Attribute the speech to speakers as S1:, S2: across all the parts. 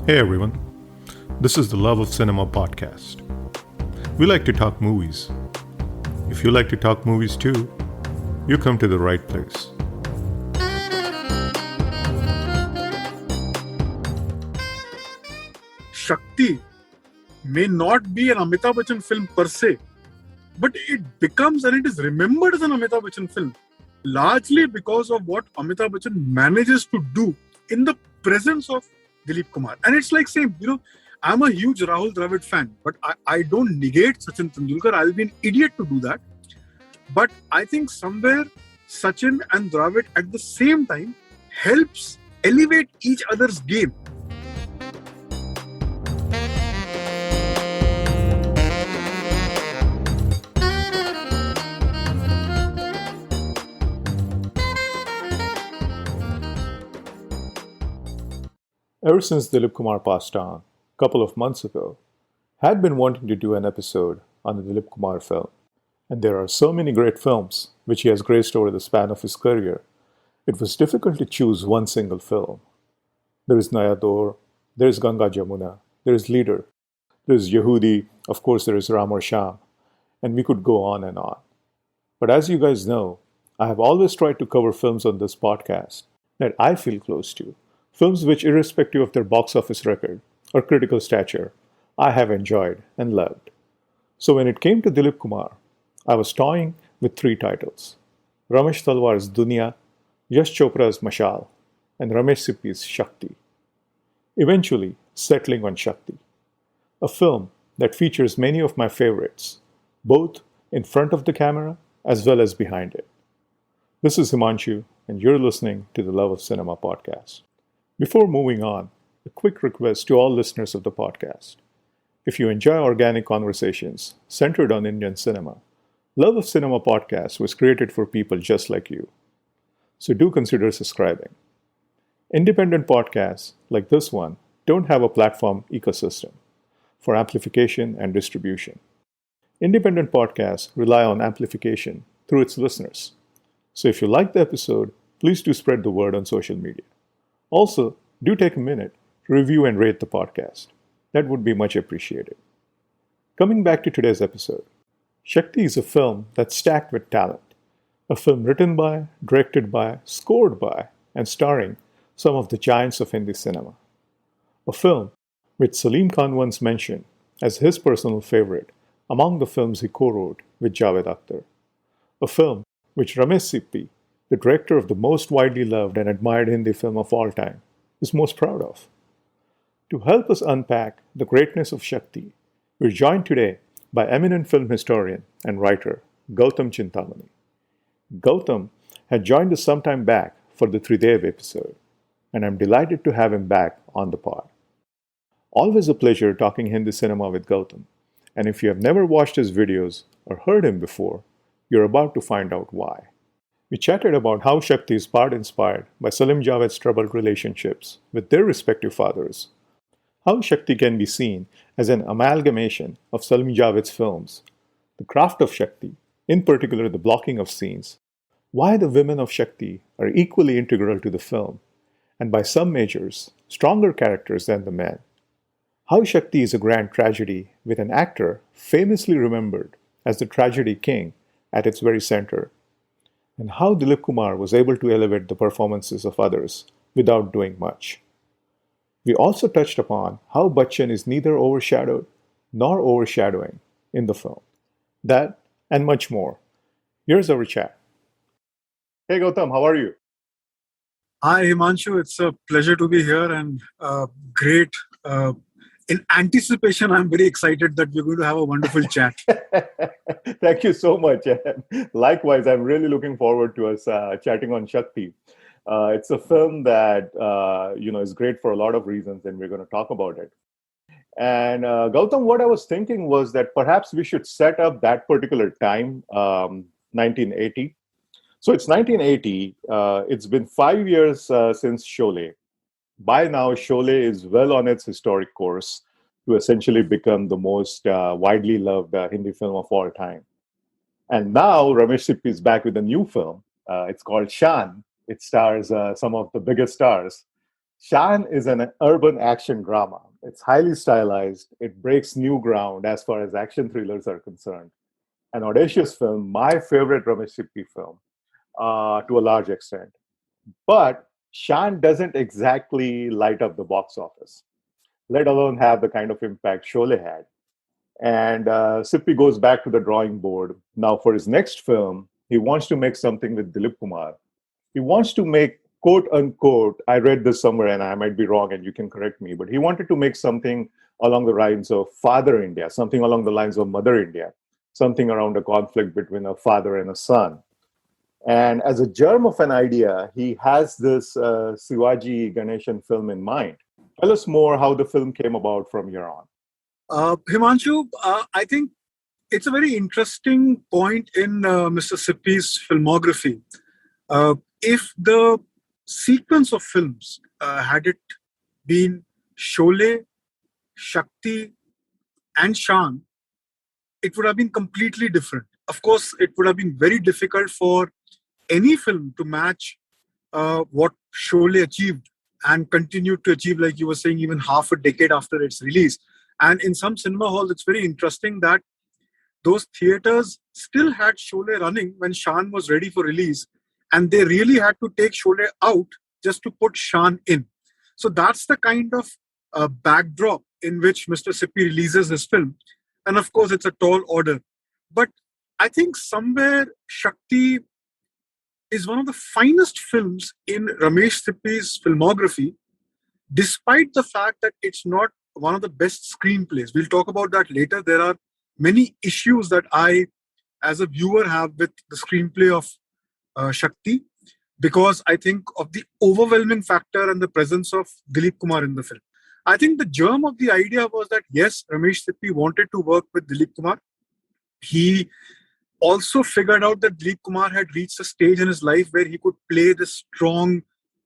S1: Hey everyone, this is the Love of Cinema podcast. We like to talk movies. If you like to talk movies too, you come to the right place.
S2: Shakti may not be an Amitabh Bachchan film per se, but it becomes and it is remembered as an Amitabh Bachchan film largely because of what Amitabh Bachchan manages to do in the presence of Dilip Kumar. And it's like saying, I'm a huge Rahul Dravid fan, but I don't negate Sachin Tendulkar. I'll be an idiot to do that. But I think somewhere Sachin and Dravid at the same time helps elevate each other's game.
S1: Ever since Dilip Kumar passed on, a couple of months ago, had been wanting to do an episode on the Dilip Kumar film. And there are so many great films which he has graced over the span of his career, it was difficult to choose one single film. There is Naya Daur, there is Ganga Jamuna, there is Leader, there is Yehudi, of course there is Ram aur Sham, and we could go on and on. But as you guys know, I have always tried to cover films on this podcast that I feel close to. Films which, irrespective of their box office record or critical stature, I have enjoyed and loved. So when it came to Dilip Kumar, I was toying with three titles: Ramesh Talwar's Dunya, Yash Chopra's Mashal, and Ramesh Sippy's Shakti. Eventually settling on Shakti, a film that features many of my favorites, both in front of the camera as well as behind it. This is Himanshu, and you're listening to the Love of Cinema podcast. Before moving on, a quick request to all listeners of the podcast. If you enjoy organic conversations centered on Indian cinema, Love of Cinema podcast was created for people just like you. So do consider subscribing. Independent podcasts like this one don't have a platform ecosystem for amplification and distribution. Independent podcasts rely on amplification through its listeners. So if you like the episode, please do spread the word on social media. Also, do take a minute to review and rate the podcast. That would be much appreciated. Coming back to today's episode, Shakti is a film that's stacked with talent. A film written by, directed by, scored by, and starring some of the giants of Hindi cinema. A film which Salim Khan once mentioned as his personal favorite among the films he co-wrote with Javed Akhtar. A film which Ramesh Sippy, the director of the most widely loved and admired Hindi film of all time, is most proud of. To help us unpack the greatness of Shakti, we're joined today by eminent film historian and writer Gautam Chintamani. Gautam had joined us some time back for the Tridev episode, and I'm delighted to have him back on the pod. Always a pleasure talking Hindi cinema with Gautam, and if you have never watched his videos or heard him before, you're about to find out why. We chatted about how Shakti is part inspired by Salim-Javed's troubled relationships with their respective fathers, how Shakti can be seen as an amalgamation of Salim-Javed's films, the craft of Shakti, in particular the blocking of scenes, why the women of Shakti are equally integral to the film, and by some measures, stronger characters than the men, how Shakti is a grand tragedy with an actor famously remembered as the tragedy king at its very center, and how Dilip Kumar was able to elevate the performances of others without doing much. We also touched upon how Bachchan is neither overshadowed nor overshadowing in the film. That and much more. Here's our chat. Hey Gautam, how are you?
S2: Hi Himanshu, it's a pleasure to be here and great. In anticipation, I'm very excited that we're going to have a wonderful chat.
S1: Thank you so much. Likewise, I'm really looking forward to us chatting on Shakti. It's a film that is great for a lot of reasons, and we're going to talk about it. And Gautam, what I was thinking was that perhaps we should set up that particular time, 1980. So it's 1980. It's been 5 years since Sholay. By now, Sholay is well on its historic course to essentially become the most widely loved Hindi film of all time. And now Ramesh Sippy is back with a new film. It's called Shan. It stars some of the biggest stars. Shan is an urban action drama. It's highly stylized. It breaks new ground as far as action thrillers are concerned. An audacious film, my favorite Ramesh Sippy film, to a large extent. But Shan doesn't exactly light up the box office, let alone have the kind of impact Sholay had. And Sippy goes back to the drawing board. Now, for his next film, he wants to make something with Dilip Kumar. He wants to make, quote unquote, I read this somewhere and I might be wrong and you can correct me, but he wanted to make something along the lines of Father India, something along the lines of Mother India, something around a conflict between a father and a son. And as a germ of an idea, he has this Sivaji Ganeshan film in mind. Tell us more how the film came about from here on.
S2: Himanshu, I think it's a very interesting point in Mr. Sippy's filmography. If the sequence of films had it been Sholay, Shakti, and Shan, it would have been completely different. Of course, it would have been very difficult for any film to match what Sholay achieved and continued to achieve, like you were saying, even half a decade after its release. And in some cinema halls, it's very interesting that those theaters still had Sholay running when Shan was ready for release. And they really had to take Sholay out just to put Shan in. So that's the kind of backdrop in which Mr. Sippy releases his film. And of course, it's a tall order. But I think somewhere Shakti is one of the finest films in Ramesh Sippy's filmography, despite the fact that it's not one of the best screenplays. We'll talk about that later. There are many issues that I, as a viewer, have with the screenplay of Shakti, because I think of the overwhelming factor and the presence of Dilip Kumar in the film. I think the germ of the idea was that, yes, Ramesh Sippy wanted to work with Dilip Kumar. He also figured out that Dilip Kumar had reached a stage in his life where he could play this strong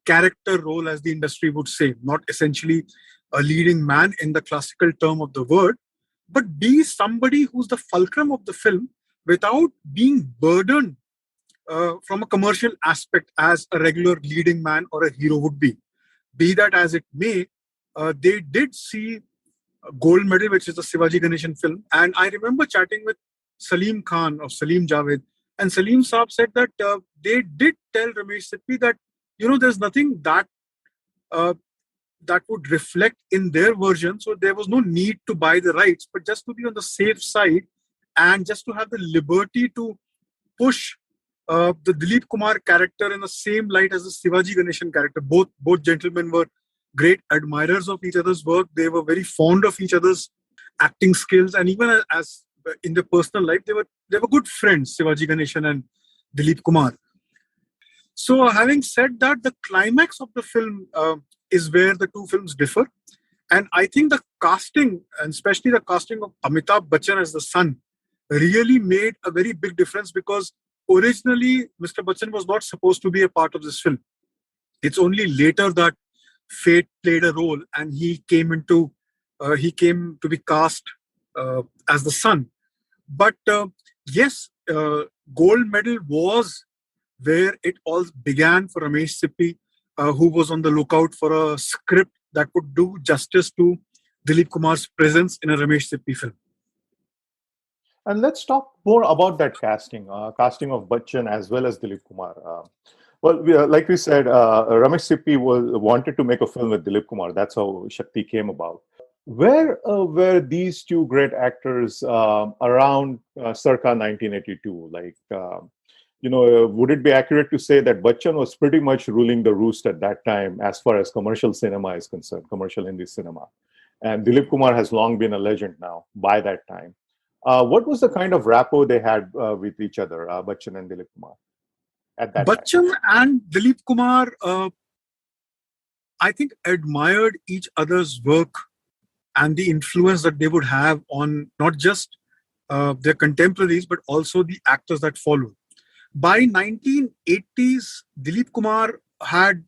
S2: character role, as the industry would say, not essentially a leading man in the classical term of the word, but be somebody who's the fulcrum of the film without being burdened from a commercial aspect as a regular leading man or a hero would be. Be that as it may, they did see Gold Medal, which is a Sivaji Ganeshan film. And I remember chatting with Salim Khan of Salim-Javed. And Salim Saab said that they did tell Ramesh Sippy that, there's nothing that that would reflect in their version. So there was no need to buy the rights, but just to be on the safe side and just to have the liberty to push the Dilip Kumar character in the same light as the Sivaji Ganeshan character. Both gentlemen were great admirers of each other's work. They were very fond of each other's acting skills, and even as in their personal life, they were good friends, Sivaji Ganeshan and Dilip Kumar. So, having said that, the climax of the film is where the two films differ, and I think the casting, and especially the casting of Amitabh Bachchan as the son, really made a very big difference, because originally Mr. Bachchan was not supposed to be a part of this film. It's only later that fate played a role, and he came to be cast as the son. But yes, Gold Medal was where it all began for Ramesh Sippy, who was on the lookout for a script that could do justice to Dilip Kumar's presence in a Ramesh Sippy film.
S1: And let's talk more about that casting of Bachchan as well as Dilip Kumar. Like we said, Ramesh Sippy wanted to make a film with Dilip Kumar. That's how Shakti came about. Where were these two great actors around circa 1982? Would it be accurate to say that Bachchan was pretty much ruling the roost at that time as far as commercial cinema is concerned, commercial Hindi cinema? And Dilip Kumar has long been a legend now by that time. What was the kind of rapport they had with each other, Bachchan and Dilip Kumar, at that
S2: Bachchan
S1: time?
S2: and Dilip Kumar, I think, admired each other's work and the influence that they would have on not just their contemporaries, but also the actors that followed. By 1980s, Dilip Kumar had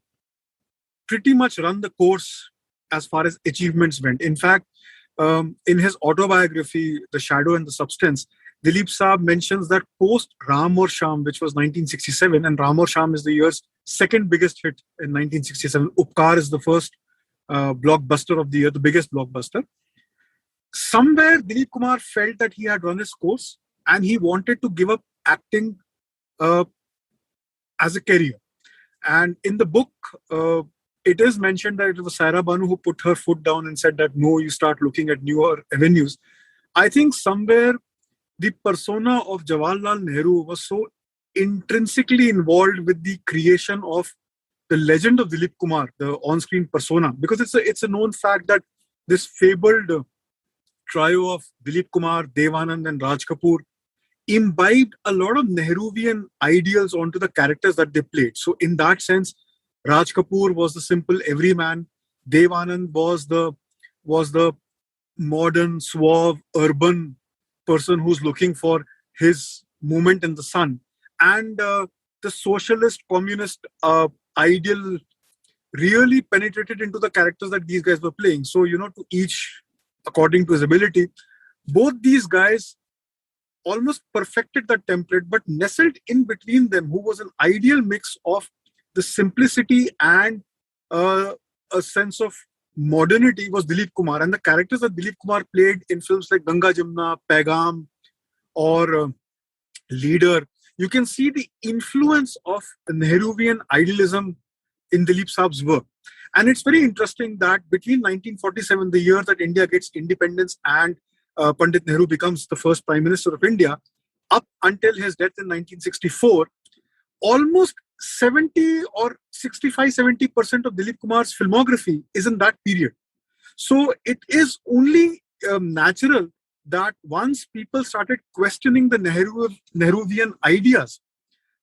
S2: pretty much run the course as far as achievements went. In fact, in his autobiography, The Shadow and the Substance, Dilip Saab mentions that post Ram Aur Sham, which was 1967, and Ram Aur Sham is the year's second biggest hit in 1967. Upkar is the first blockbuster of the year, the biggest blockbuster. Somewhere Dilip Kumar felt that he had run his course and he wanted to give up acting as a career. And in the book, it is mentioned that it was Saira Banu who put her foot down and said that, no, you start looking at newer avenues. I think somewhere the persona of Jawaharlal Nehru was so intrinsically involved with the creation of the legend of Dilip Kumar, the on-screen persona, because it's a known fact that this fabled trio of Dilip Kumar, Dev Anand and Raj Kapoor imbibed a lot of Nehruvian ideals onto the characters that they played. So in that sense, Raj Kapoor was the simple everyman. Dev Anand was the modern, suave, urban person who's looking for his moment in the sun. And the socialist, communist ideal really penetrated into the characters that these guys were playing. So, to each according to his ability, both these guys almost perfected that template, but nestled in between them, who was an ideal mix of the simplicity and a sense of modernity, was Dilip Kumar. And the characters that Dilip Kumar played in films like Ganga Jamna, Paigam, or Leader, you can see the influence of Nehruvian idealism in Dilip Saab's work. And it's very interesting that between 1947, the year that India gets independence, and Pandit Nehru becomes the first Prime Minister of India, up until his death in 1964, almost 70% of Dilip Kumar's filmography is in that period. So it is only natural that once people started questioning the Nehruvian ideas,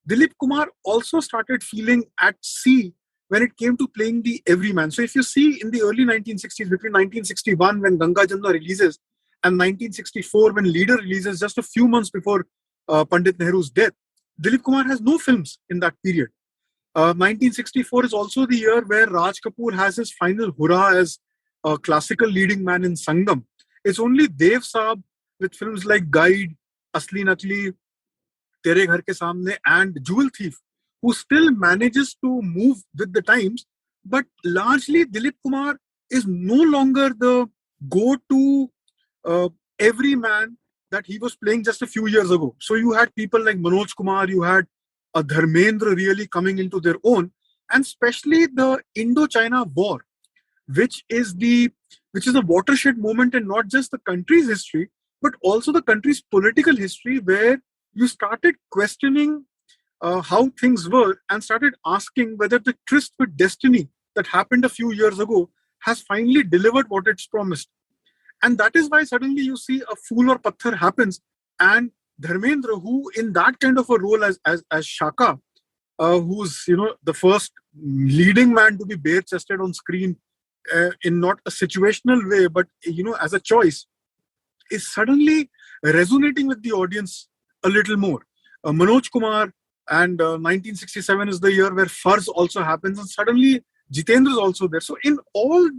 S2: Dilip Kumar also started feeling at sea when it came to playing the everyman. So if you see in the early 1960s, between 1961 when Ganga Jamna releases and 1964 when Leader releases, just a few months before Pandit Nehru's death, Dilip Kumar has no films in that period. 1964 is also the year where Raj Kapoor has his final hurrah as a classical leading man in Sangam. It's only Dev Saab with films like Guide, Asli Nakli, Tere Ghar Ke Samne and Jewel Thief, who still manages to move with the times. But largely Dilip Kumar is no longer the go-to everyman that he was playing just a few years ago. So you had people like Manoj Kumar, you had a Dharmendra really coming into their own, and especially the Indo-China War, which is a watershed moment in not just the country's history, but also the country's political history, where you started questioning how things were and started asking whether the tryst with destiny that happened a few years ago has finally delivered what it's promised. And that is why suddenly you see a Fool or Patthar happens, and Dharmendra, who in that kind of a role as Shaka, who's the first leading man to be bare-chested on screen in not a situational way, but as a choice, is suddenly resonating with the audience a little more. Manoj Kumar, and 1967 is the year where Farz also happens, and suddenly Jitendra is also there. So in all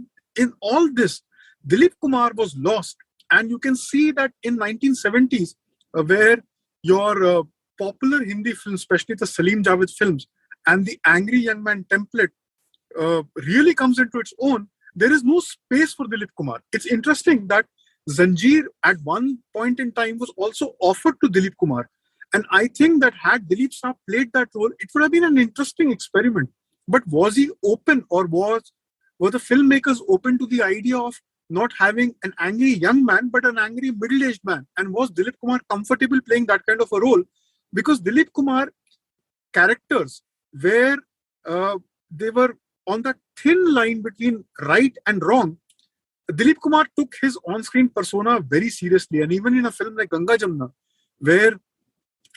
S2: this, Dilip Kumar was lost, and you can see that in 1970s, where your popular Hindi films, especially the Salim-Javed films, and the angry young man template really comes into its own, there is no space for Dilip Kumar. It's interesting that Zanjeer at one point in time was also offered to Dilip Kumar. And I think that had Dilip Saab played that role, it would have been an interesting experiment. But was he open, or were the filmmakers open to the idea of not having an angry young man, but an angry middle-aged man? And was Dilip Kumar comfortable playing that kind of a role? Because Dilip Kumar characters where they were on that thin line between right and wrong, Dilip Kumar took his on-screen persona very seriously. And even in a film like Ganga Jamna, where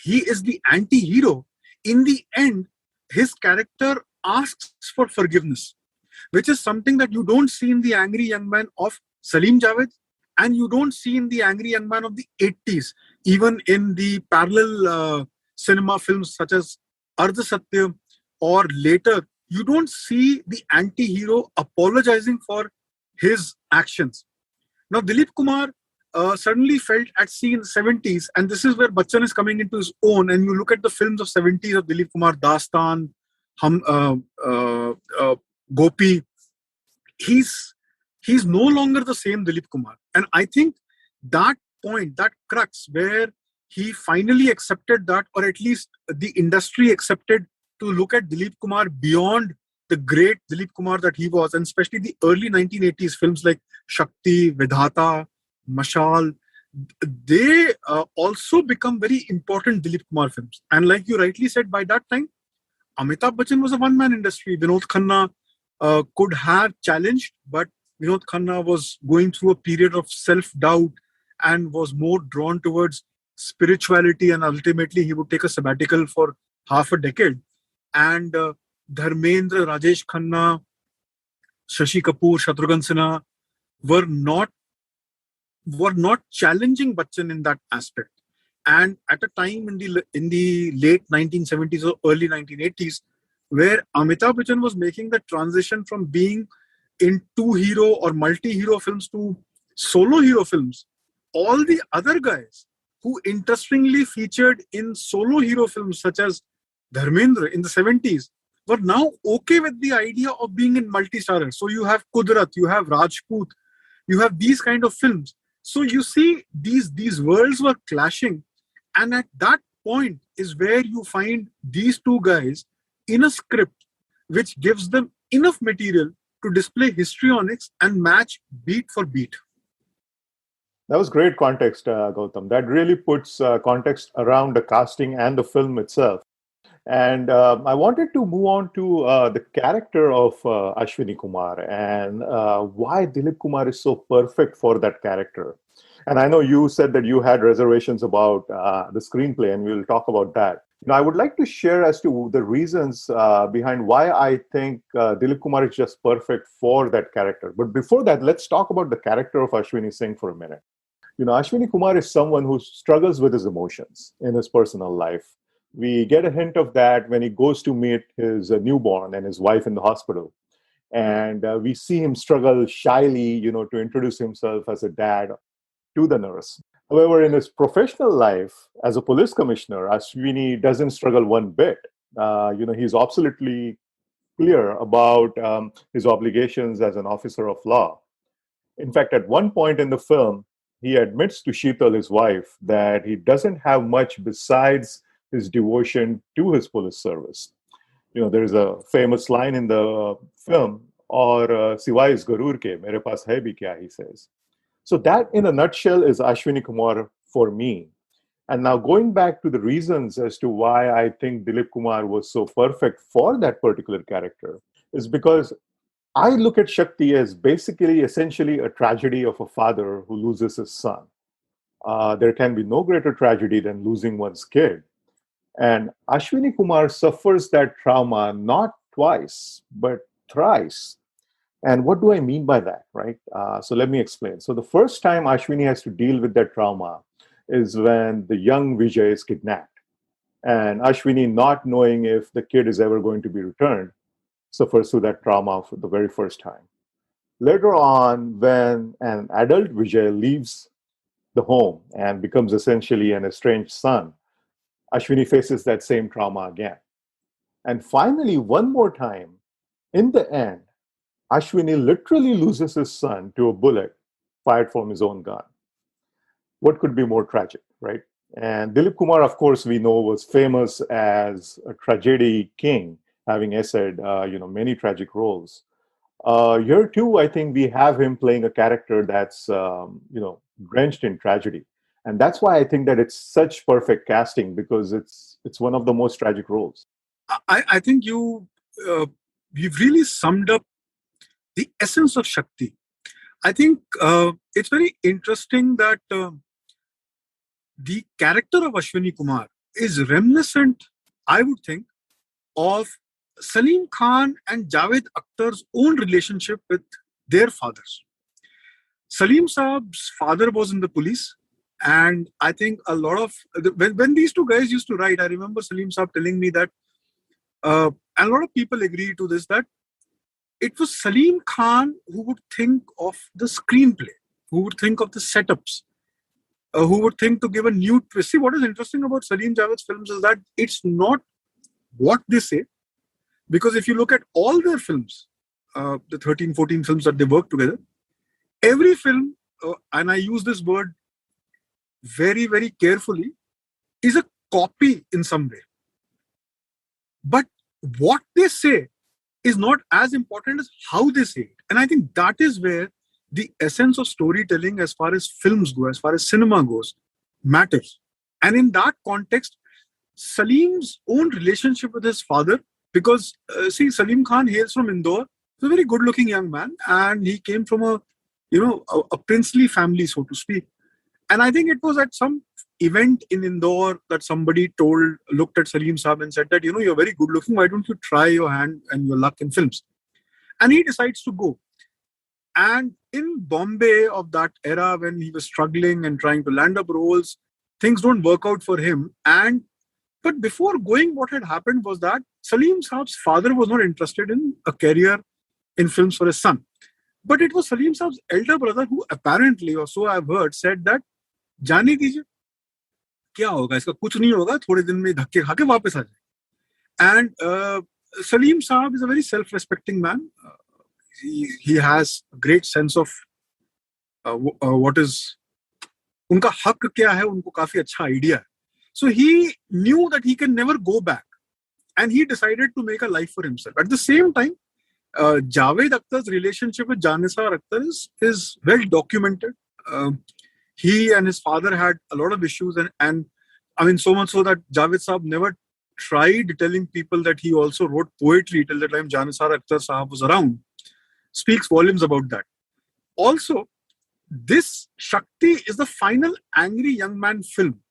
S2: he is the anti-hero, in the end, his character asks for forgiveness, which is something that you don't see in the angry young man of Salim-Javed, and you don't see in the angry young man of the 80s. Even in the parallel cinema films such as Ardha Satya or later, you don't see the anti-hero apologizing for his actions. Now, Dilip Kumar suddenly felt at sea in the 70s, and this is where Bachchan is coming into his own. And you look at the films of 70s of Dilip Kumar, Dastan, Gopi, he's no longer the same Dilip Kumar. And I think that point, that crux where he finally accepted that, or at least the industry accepted to look at Dilip Kumar beyond the great Dilip Kumar that he was, and especially the early 1980s films like Shakti, Vidhata, Mashal, they also become very important Dilip Kumar films. And like you rightly said, by that time, Amitabh Bachchan was a one-man industry. Vinod Khanna could have challenged, but Vinod Khanna was going through a period of self-doubt and was more drawn towards spirituality, and ultimately he would take a sabbatical for half a decade. And Dharmendra, Rajesh Khanna, Shashi Kapoor, Shatrughan Sinha were not challenging Bachchan in that aspect. And at a time in the late 1970s or early 1980s, where Amitabh Bachchan was making the transition from being in two-hero or multi-hero films to solo hero films, all the other guys who interestingly featured in solo hero films such as Dharmendra in the 70s were now okay with the idea of being in multi-starrer. So you have Kudrat, you have Rajput, you have these kind of films. So you see these worlds were clashing. And at that point is where you find these two guys in a script which gives them enough material to display histrionics and match beat for beat.
S1: That was great context, Gautam. That really puts context around the casting and the film itself. And I wanted to move on to the character of Ashwini Kumar and why Dilip Kumar is so perfect for that character. And I know you said that you had reservations about the screenplay, and we'll talk about that. Now, I would like to share as to the reasons behind why I think Dilip Kumar is just perfect for that character. But before that, let's talk about the character of Ashwini Singh for a minute. Ashwini Kumar is someone who struggles with his emotions in his personal life. We get a hint of that when he goes to meet his newborn and his wife in the hospital. And we see him struggle shyly, to introduce himself as a dad to the nurse. However, in his professional life as a police commissioner, Ashwini doesn't struggle one bit. He's absolutely clear about his obligations as an officer of law. In fact, at one point in the film, he admits to Sheetal, his wife, that he doesn't have much besides his devotion to his police service. There is a famous line in the film, "Aur siwai is garur ke, mere paas hai bhi kya," he says. So that, in a nutshell, is Ashwini Kumar for me. And now going back to the reasons as to why I think Dilip Kumar was so perfect for that particular character is because I look at Shakti as basically, essentially a tragedy of a father who loses his son. There can be no greater tragedy than losing one's kid. And Ashwini Kumar suffers that trauma not twice, but thrice. And what do I mean by that, right? So let me explain. So the first time Ashwini has to deal with that trauma is when the young Vijay is kidnapped. And Ashwini, not knowing if the kid is ever going to be returned, suffers through that trauma for the very first time. Later on, when an adult Vijay leaves the home and becomes essentially an estranged son, Ashwini faces that same trauma again. And finally, one more time, in the end, Ashwini literally loses his son to a bullet fired from his own gun. What could be more tragic, right? And Dilip Kumar, of course, we know was famous as a tragedy king, having essayed, many tragic roles. Here too, I think we have him playing a character that's, drenched in tragedy. And that's why I think that it's such perfect casting, because it's one of the most tragic roles.
S2: I think you've really summed up the essence of Shakti. I think it's very interesting that the character of Ashwini Kumar is reminiscent, I would think, of Salim Khan and Javed Akhtar's own relationship with their fathers. Salim Saab's father was in the police, and I think a lot of when these two guys used to write, I remember Salim Saab telling me that, and a lot of people agree to this, that it was Salim Khan who would think of the screenplay, who would think of the setups, who would think to give a new twist. See, what is interesting about Salim-Javed's films is that it's not what they say, because if you look at all their films, the 13, 14 films that they worked together, every film, and I use this word very, very carefully, is a copy in some way. But what they say is not as important as how they say it. And I think that is where the essence of storytelling, as far as films go, as far as cinema goes, matters. And in that context, Salim's own relationship with his father, because Salim Khan hails from Indore. He's a very good-looking young man, and he came from a princely family, so to speak. And I think it was at some event in Indore that somebody looked at Salim Saab and said that, you're very good-looking. Why don't you try your hand and your luck in films? And he decides to go. And in Bombay of that era, when he was struggling and trying to land up roles, things don't work out for him. But before going, what had happened was that Salim Saab's father was not interested in a career in films for his son. But it was Salim Saab's elder brother who apparently, or so I've heard, said that, जाने दीजिए, क्या होगा, इसका कुछ नहीं होगा, थोड़े दिन में धक्के खा के वापस आ जाए. And Salim Saab is a very self-respecting man. He has a great sense of what is, उनका हक क्या है, उनको काफी अच्छा आइडिया है. So he knew that he can never go back, and he decided to make a life for himself. At the same time, Javed Akhtar's relationship with Janisar Akhtar is well documented. He and his father had a lot of issues, and I mean, so much so that Javed Saab never tried telling people that he also wrote poetry till the time Janisar Akhtar Sahab was around. Speaks volumes about that. Also, this Shakti is the final angry young man film.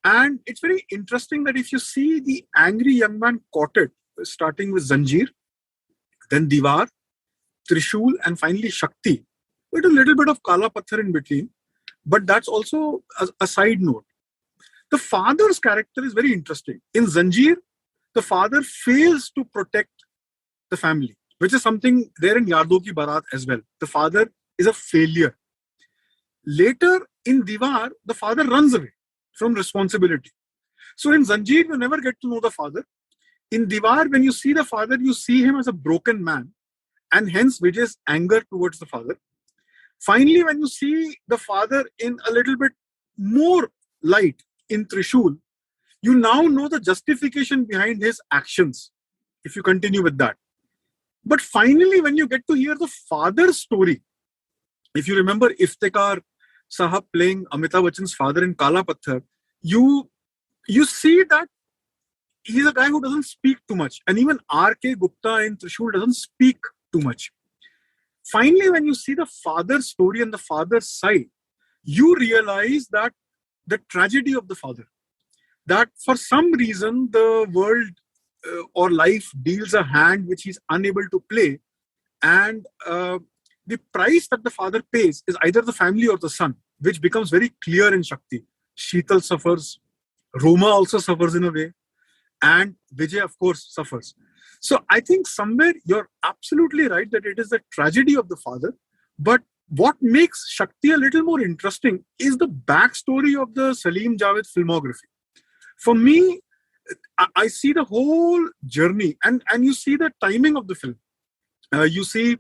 S2: And it's very interesting that if you see the angry young man quartet, starting with Zanjeer, then Diwar, Trishul, and finally Shakti, with a little bit of Kala Patthar in between. But that's also a side note. The father's character is very interesting. In Zanjeer, the father fails to protect the family, which is something there in Yardo Ki Barat as well. The father is a failure. Later in Diwar, the father runs away from responsibility. So in Zanjeer, you never get to know the father. In Diwar, when you see the father, you see him as a broken man, and hence Vijay's anger towards the father. Finally, when you see the father in a little bit more light in Trishul, you now know the justification behind his actions, if you continue with that. But finally, when you get to hear the father's story, if you remember Iftikhar Sahab playing Amitabh Bachchan's father in Kala Patthar, you see that he's a guy who doesn't speak too much. And even R.K. Gupta in Trishul doesn't speak too much. Finally, when you see the father's story and the father's side, you realize that the tragedy of the father, that for some reason the world or life deals a hand which he's unable to play, and the price that the father pays is either the family or the son, which becomes very clear in Shakti. Sheetal suffers, Roma also suffers in a way, and Vijay, of course, suffers. So I think somewhere you're absolutely right that it is the tragedy of the father. But what makes Shakti a little more interesting is the backstory of the Salim-Javed filmography. For me, I see the whole journey, and you see the timing of the film. You see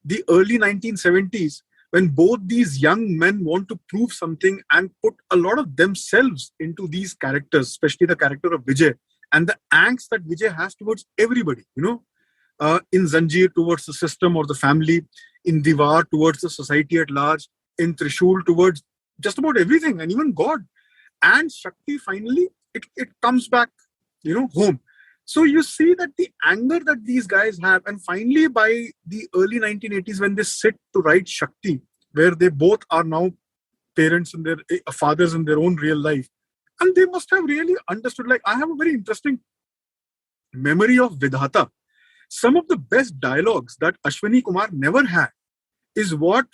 S2: the early 1970s, when both these young men want to prove something and put a lot of themselves into these characters, especially the character of Vijay, and the angst that Vijay has towards everybody, in Zanjeer towards the system or the family, in Diwar towards the society at large, in Trishul towards just about everything and even God. And Shakti, finally, it comes back, home. So you see that the anger that these guys have, and finally by the early 1980s, when they sit to write Shakti, where they both are now parents and their fathers in their own real life, and they must have really understood. Like, I have a very interesting memory of Vidhata. Some of the best dialogues that Ashwini Kumar never had is what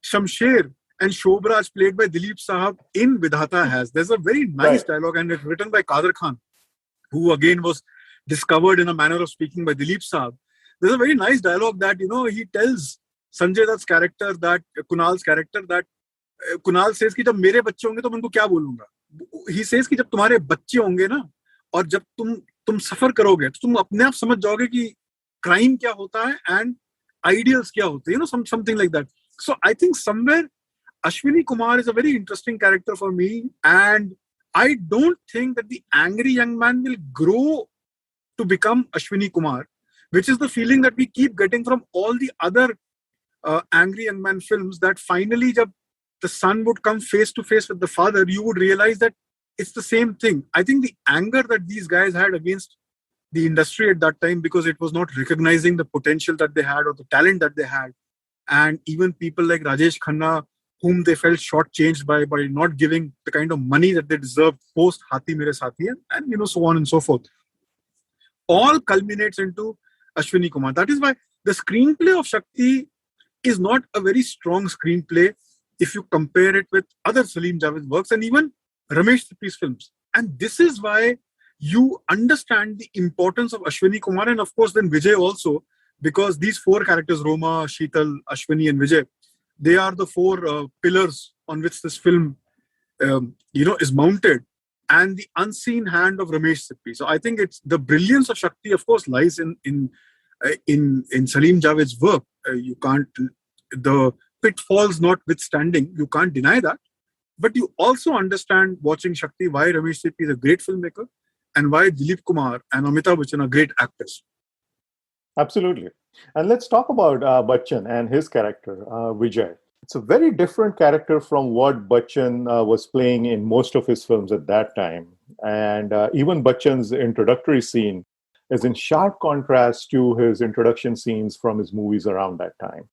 S2: Shamsher and Shobraj, played by Dilip Sahab, in Vidhata has. There's a very nice dialogue, and it's written by Kader Khan, who again was discovered in a manner of speaking by Dilip Sahab. There's a very nice dialogue that, he tells Sanjay Dutt's character, that Kunal's character, that Kunal says कि जब मेरे बच्चे होंगे तो मैं उनको क्या बोलूंगा. He says कि जब तुम्हारे बच्चे होंगे ना, और जब तुम सफर करोगे तो तुम अपने आप समझ जाओगे कि क्राइम क्या होता है, and ideals kya hote, something like that. So I think somewhere Ashwini Kumar is a very interesting character for me, and I don't think that the angry young man will grow to become Ashwini Kumar, which is the feeling that we keep getting from all the other angry young man films, that finally jab the son would come face to face with the father, you would realize that it's the same thing. I think the anger that these guys had against the industry at that time, because it was not recognizing the potential that they had or the talent that they had, and even people like Rajesh Khanna, whom they felt shortchanged by not giving the kind of money that they deserved post Hathi Mere Sathi, and so on and so forth, all culminates into Ashwini Kumar. That is why the screenplay of Shakti is not a very strong screenplay if you compare it with other Salim-Javed works and even Ramesh Sippy's films. And this is why you understand the importance of Ashwini Kumar, and of course then Vijay also, because these four characters, Roma, Sheetal, Ashwini and Vijay, they are the four pillars on which this film is mounted, and the unseen hand of Ramesh Sippy. So I think it's the brilliance of Shakti, of course, lies in Salim-Javed's work. You can't, the pitfalls notwithstanding, you can't deny that. But you also understand, watching Shakti, why Ramesh Sippy is a great filmmaker and why Dilip Kumar and Amitabh Bachchan are great actors.
S1: Absolutely. And let's talk about Bachchan and his character, Vijay. It's a very different character from what Bachchan was playing in most of his films at that time. And even Bachchan's introductory scene is in sharp contrast to his introduction scenes from his movies around that time.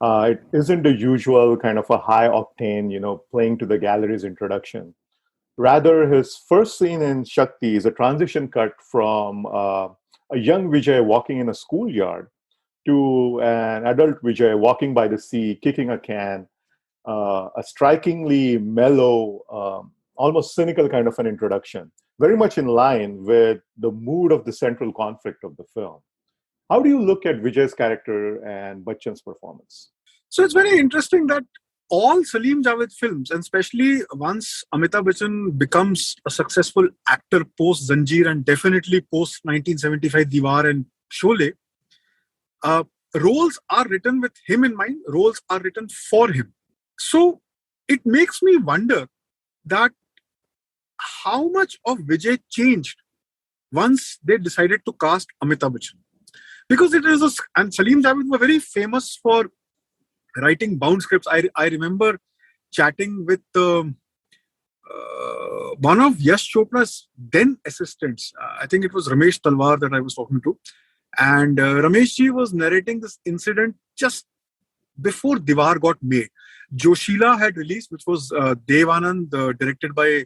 S1: It isn't the usual kind of a high octane, playing to the gallery's introduction. Rather, his first scene in Shakti is a transition cut from a young Vijay walking in a schoolyard to an adult Vijay walking by the sea, kicking a can, a strikingly mellow, almost cynical kind of an introduction, very much in line with the mood of the central conflict of the film. How do you look at Vijay's character and Bachchan's performance?
S2: So it's very interesting that all Salim-Javed films, and especially once Amitabh Bachchan becomes a successful actor post Zanjeer and definitely post 1975 Diwar and Sholay, roles are written with him in mind, roles are written for him. So it makes me wonder that how much of Vijay changed once they decided to cast Amitabh Bachchan. Because and Salim-Javed were very famous for writing bound scripts. I remember chatting with one of Yash Chopra's then assistants. I think it was Ramesh Talwar that I was talking to. And Ramesh ji was narrating this incident just before Diwar got made. Joshila had released, which was Dev Anand, directed by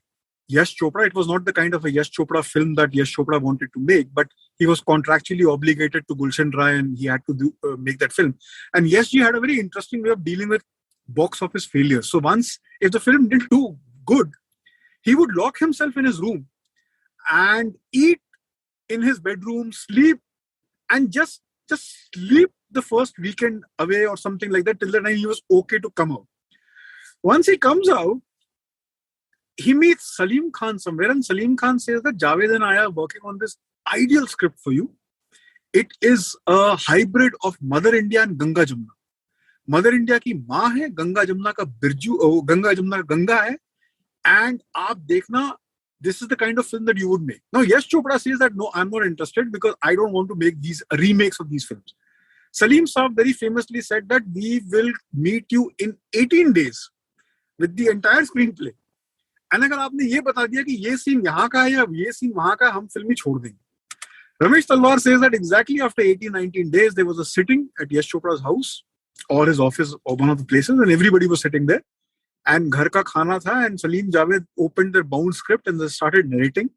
S2: Yash Chopra. It was not the kind of a Yash Chopra film that Yash Chopra wanted to make, but he was contractually obligated to Gulshan Rai and he had to make that film. And Yash ji had a very interesting way of dealing with box office failures. So once, if the film didn't do good, he would lock himself in his room and eat in his bedroom, sleep, and just sleep the first weekend away or something like that till the time he was okay to come out. Once he comes out, he meets Salim Khan somewhere, and Salim Khan says that Javed and I are working on this ideal script for you. It is a hybrid of Mother India and Ganga Jamuna. Mother India की माँ है, Ganga Jamuna का Birju, Ganga Jamuna का गंगा है, and आप देखना, this is the kind of film that you would make. Now, Yash Chopra says that no, I'm not interested because I don't want to make these remakes of these films. Salim Saab very famously said that we will meet you in 18 days with the entire screenplay. And अगर आपने ये बता दिया कि ये scene यहाँ का है या ये सीन वहाँ का, हम फिल्म ही छोड़ देंगे. Ramesh Talwar says that exactly after 18-19 days, there was a sitting at Yash Chopra's house or his office or one of the places, and everybody was sitting there. And घर का खाना था, and Salim-Javed opened their bound script and they started narrating.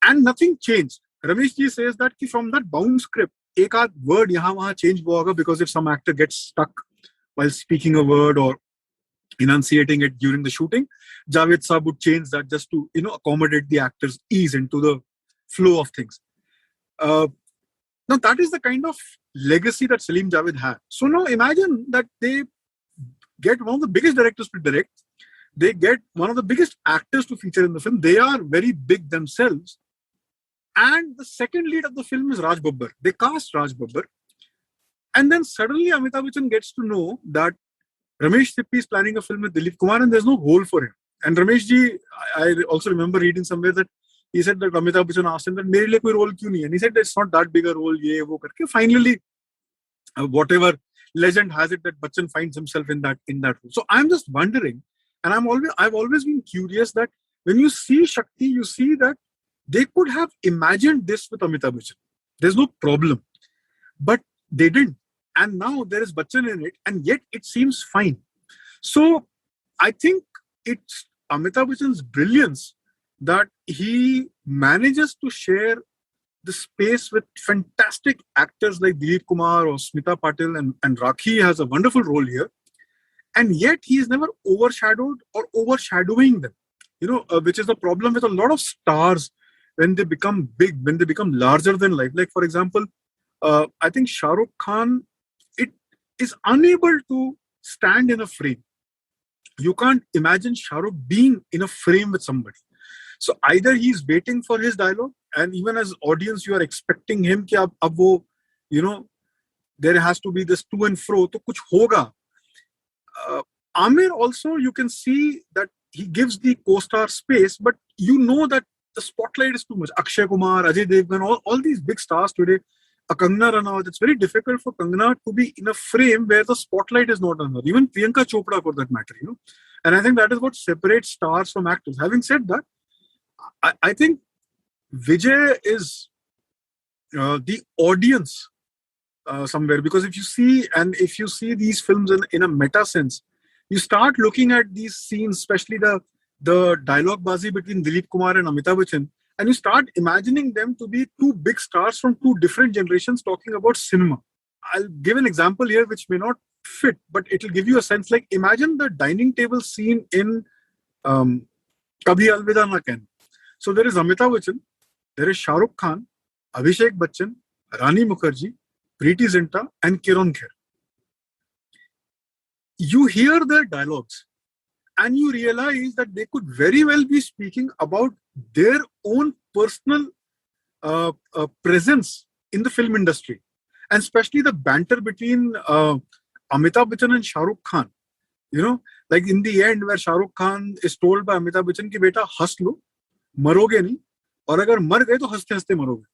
S2: And nothing changed. Ramesh ji says that from that bound script, एक आध word यहाँ वहाँ change हुआ होगा, because if some actor gets stuck while speaking a word or enunciating it during the shooting, Javed Saab would change that just to accommodate the actor's ease into the flow of things. Now that is the kind of legacy that Salim-Javed had. So now imagine that they get one of the biggest directors to direct, they get one of the biggest actors to feature in the film, they are very big themselves, and the second lead of the film is Raj Babbar. They cast Raj Babbar, And then suddenly Amitabh Bachchan gets to know that Ramesh Sippy is planning a film with Dilip Kumar and there's no role for him. And Ramesh ji, I also remember reading somewhere that he said that Amitabh Bachchan asked him that मेरे लिए कोई role क्यों नहीं है? And he said it's not that big a role, ये वो करके. Finally, whatever legend has it that Bachchan finds himself in that role. So I'm just wondering, and I've always been curious that when you see Shakti, you see that they could have imagined this with Amitabh Bachchan. There's no problem, but they didn't. And now there is Bachchan in it, and yet it seems fine. So I think it's Amitabh Bachchan's brilliance that he manages to share the space with fantastic actors like Dilip Kumar or Smita Patil, and Rakhi has a wonderful role here. And yet he is never overshadowed or overshadowing them, which is the problem with a lot of stars when they become big, when they become larger than life. Like, for example, I think Shah Rukh Khan is unable to stand in a frame. You can't imagine Shah Rukh being in a frame with somebody. So either he's waiting for his dialogue, and even as audience, you are expecting him कि अब वो, there has to be this to and fro, तो कुछ होगा. Amir also, you can see that he gives the co-star space, but you know that the spotlight is too much. Akshay Kumar, Ajay Devgan, all these big stars today, Kangana Ranaut, it's very difficult for Kangana to be in a frame where the spotlight is not on her. Even Priyanka Chopra for that matter, And I think that is what separates stars from actors. Having said that, I think Vijay is the audience somewhere, because if you see these films in a meta sense, you start looking at these scenes, especially the dialogue bazi between Dilip Kumar and Amitabh Bachchan, and you start imagining them to be two big stars from two different generations talking about cinema. I'll give an example here which may not fit, but it'll give you a sense. Like, imagine the dining table scene in Kabhi Alvida Na Kehna. So there is Amitabh Bachchan, there is Shah Rukh Khan, Abhishek Bachchan, Rani Mukherjee, Preeti Zinta, and Kiran Kher. You hear their dialogues and you realize that they could very well be speaking about their own personal presence in the film industry. And especially the banter between Amitabh Bachchan and Shah Rukh Khan. Like in the end where Shah Rukh Khan is told by Amitabh Bachchan ki beta has lo, maroge nahi, aur agar mar gaye to haste haste maroge.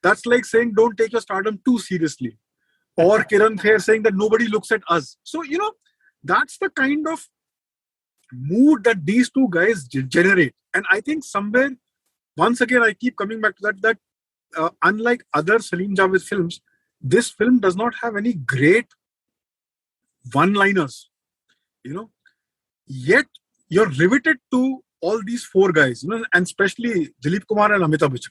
S2: That's like saying don't take your stardom too seriously. Or Kiran Kher saying that nobody looks at us. So, that's the kind of mood that these two guys generate. And I think somewhere, once again, I keep coming back to that unlike other Salim-Javed films, this film does not have any great one-liners, Yet, you're riveted to all these four guys, and especially Dilip Kumar and Amitabh Bachchan.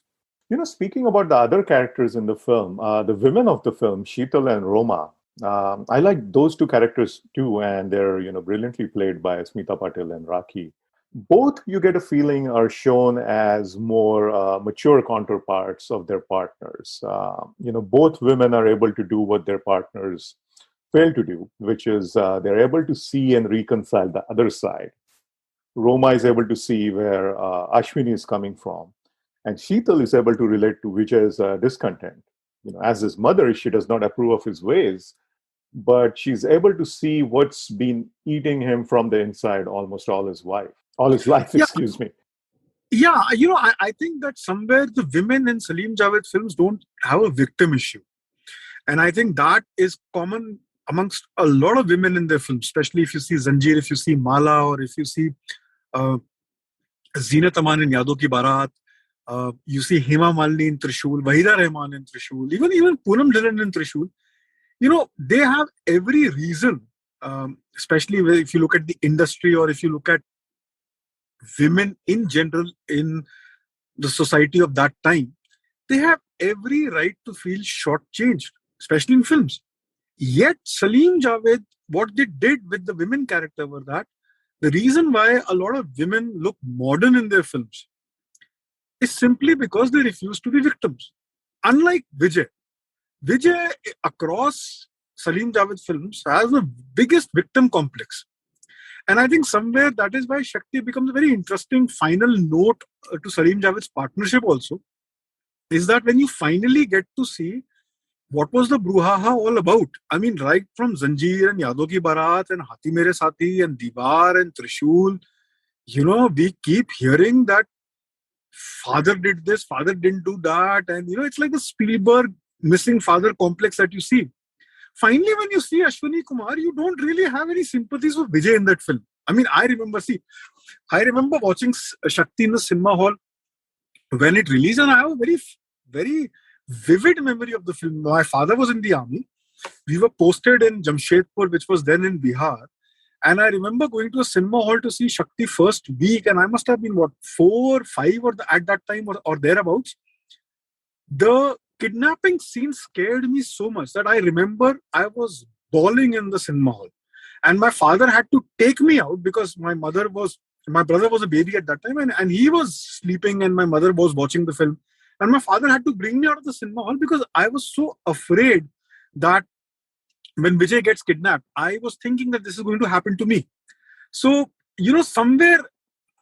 S1: Speaking about the other characters in the film, the women of the film, Sheetal and Roma, I like those two characters too, and they're brilliantly played by Smita Patil and Rakhi. Both, you get a feeling, are shown as more mature counterparts of their partners. Both women are able to do what their partners fail to do, which is they're able to see and reconcile the other side. Roma is able to see where Ashwini is coming from, and Sheetal is able to relate to Vijay's discontent. As his mother, she does not approve of his ways, but she's able to see what's been eating him from the inside almost all his life. Excuse me.
S2: Yeah, I think that somewhere the women in Salim-Javed films don't have a victim issue. And I think that is common amongst a lot of women in their films, especially if you see Zanjeer, if you see Mala, or if you see Zeenat Aman in Yadon Ki Baaraat, you see Hema Malini in Trishul, Wahida Rahman in Trishul, even Poonam Dhillon in Trishul. They have every reason, especially if you look at the industry or if you look at women in general in the society of that time, they have every right to feel shortchanged, especially in films. Yet Salim-Javed, what they did with the women character were that the reason why a lot of women look modern in their films is simply because they refuse to be victims. Unlike Vijay across Salim-Javed films has the biggest victim complex. And I think somewhere that is why Shakti becomes a very interesting final note to Salim-Javed's partnership also, is that when you finally get to see what was the brouhaha all about? I mean, right from Zanjeer and Yadon Ki Barat and Hathi Mere Saathi and Diwar and Trishul, we keep hearing that father did this, father didn't do that. And, it's like the Spielberg missing father complex that you see. Finally, when you see Ashwini Kumar, you don't really have any sympathies for Vijay in that film. I mean, I remember watching Shakti in the cinema hall when it released, and I have a very, very vivid memory of the film. My father was in the army. We were posted in Jamshedpur, which was then in Bihar. And I remember going to a cinema hall to see Shakti first week, and I must have been, 4, 5 at that time or thereabouts. The kidnapping scene scared me so much that I remember I was bawling in the cinema hall. And my father had to take me out because my brother was a baby at that time, and he was sleeping and my mother was watching the film. And my father had to bring me out of the cinema hall because I was so afraid that when Vijay gets kidnapped, I was thinking that this is going to happen to me. So, somewhere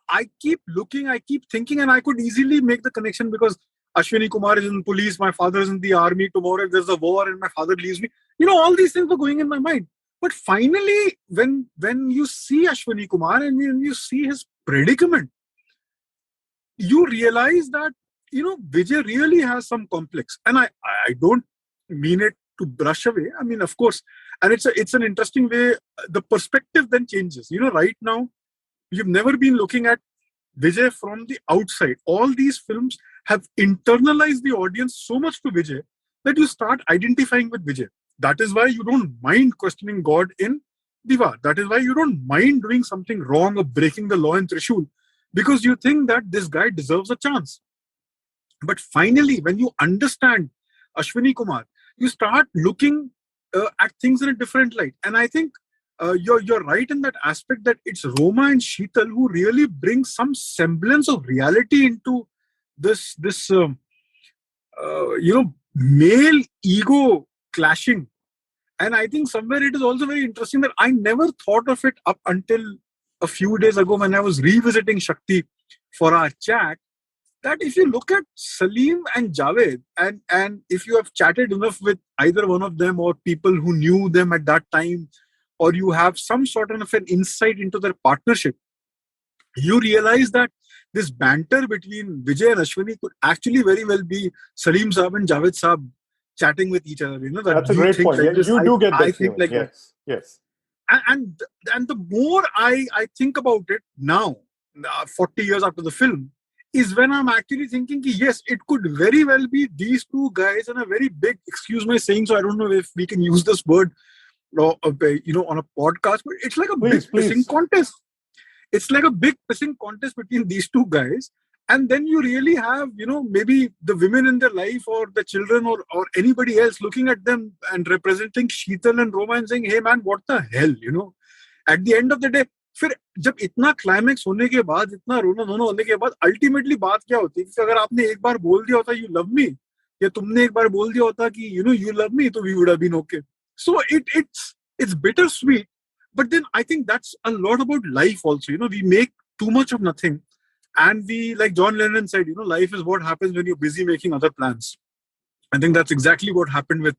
S2: I keep looking, I keep thinking, and I could easily make the connection because Ashwini Kumar is in police, my father is in the army, tomorrow there's a war and my father leaves me. All these things were going in my mind. But finally, when you see Ashwini Kumar and when you see his predicament, you realize that, Vijay really has some complex. And I don't mean it to brush away. I mean, of course. And it's an interesting way. The perspective then changes. Right now, you've never been looking at Vijay from the outside. All these films have internalized the audience so much to Vijay that you start identifying with Vijay. That is why you don't mind questioning God in Diva. That is why you don't mind doing something wrong or breaking the law in Trishul, because you think that this guy deserves a chance. But finally, when you understand Ashwini Kumar, you start looking at things in a different light. And I think you're right in that aspect that it's Roma and Sheetal who really bring some semblance of reality into this male ego clashing. And I think somewhere it is also very interesting that I never thought of it up until a few days ago when I was revisiting Shakti for our chat, that if you look at Salim and Javed, and if you have chatted enough with either one of them or people who knew them at that time, or you have some sort of an insight into their partnership, you realize that this banter between Vijay and Ashwini could actually very well be Salim Saab and Javed Saab chatting with each other.
S1: That's a great point. Like you do get that feeling. Like yes.
S2: And the more I think about it now, 40 years after the film, is when I'm actually thinking, yes, it could very well be these two guys in a very big, excuse my saying, so I don't know if we can use this word, on a podcast, but it's like a big pissing contest. It's like a big pissing contest between these two guys. And then you really have, maybe the women in their life or the children or anybody else looking at them and representing Sheetal and Roma and saying, hey man, what the hell, At the end of the day, फिर जब इतना climax होने के बाद, इतना रोना धोना होने के बाद, अल्टीमेटली बात क्या होती है कि अगर आपने एक बार बोल दिया होता यू लव मी, या तुमने एक बार बोल दिया होता कि यू लव मी, तो we would have been okay. So it's bittersweet, but then I think that's a lot about life also. We make too much of nothing. And we, like John Lennon said, life is what happens when you're busy making other plans. I think that's exactly what happened with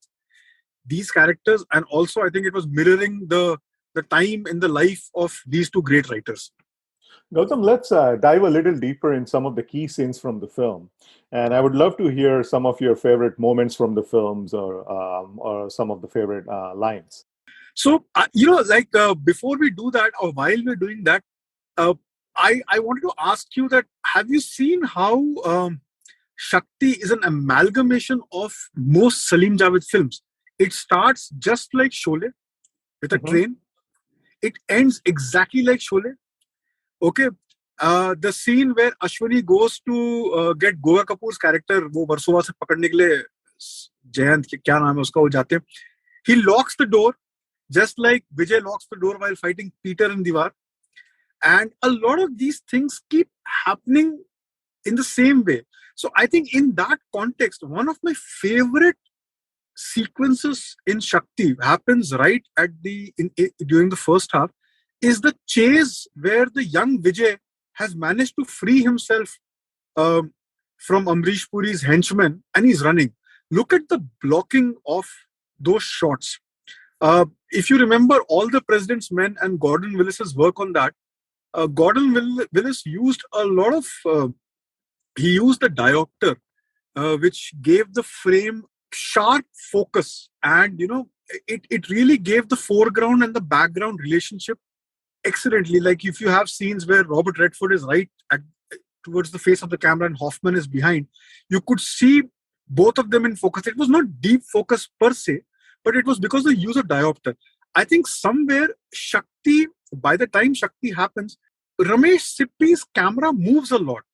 S2: these characters. And also, I think it was mirroring the time in the life of these two great writers.
S1: Gautam, let's dive a little deeper in some of the key scenes from the film. And I would love to hear some of your favorite moments from the films or some of the favorite lines.
S2: So, before we do that, or while we're doing that, I wanted to ask you that, have you seen how Shakti is an amalgamation of most Salim-Javed films? It starts just like Sholay with a train. It ends exactly like Sholay. Okay. The scene where Ashwini goes to get Goa Kapoor's character, वो वर्सोवा से पकड़ने के लिए जयंत क्या नाम है उसका वो जाते हैं. He locks the door just like Vijay locks the door while fighting Peter in Diwar. And a lot of these things keep happening in the same way. So I think in that context, one of my favorite sequences in Shakti happens right at during the first half, is the chase where the young Vijay has managed to free himself from Amrish Puri's henchmen and he's running. look at the blocking of those shots. If you remember All the President's Men and Gordon Willis's work on that, Willis used a lot of, he used the diopter, which gave the frame sharp focus, and it really gave the foreground and the background relationship excellently. Like if you have scenes where Robert Redford is towards the face of the camera and Hoffman is behind, you could see both of them in focus. It was not deep focus per se, but it was because the use of diopter. I think somewhere Shakti, by the time Shakti happens, Ramesh Sippy's camera moves a lot.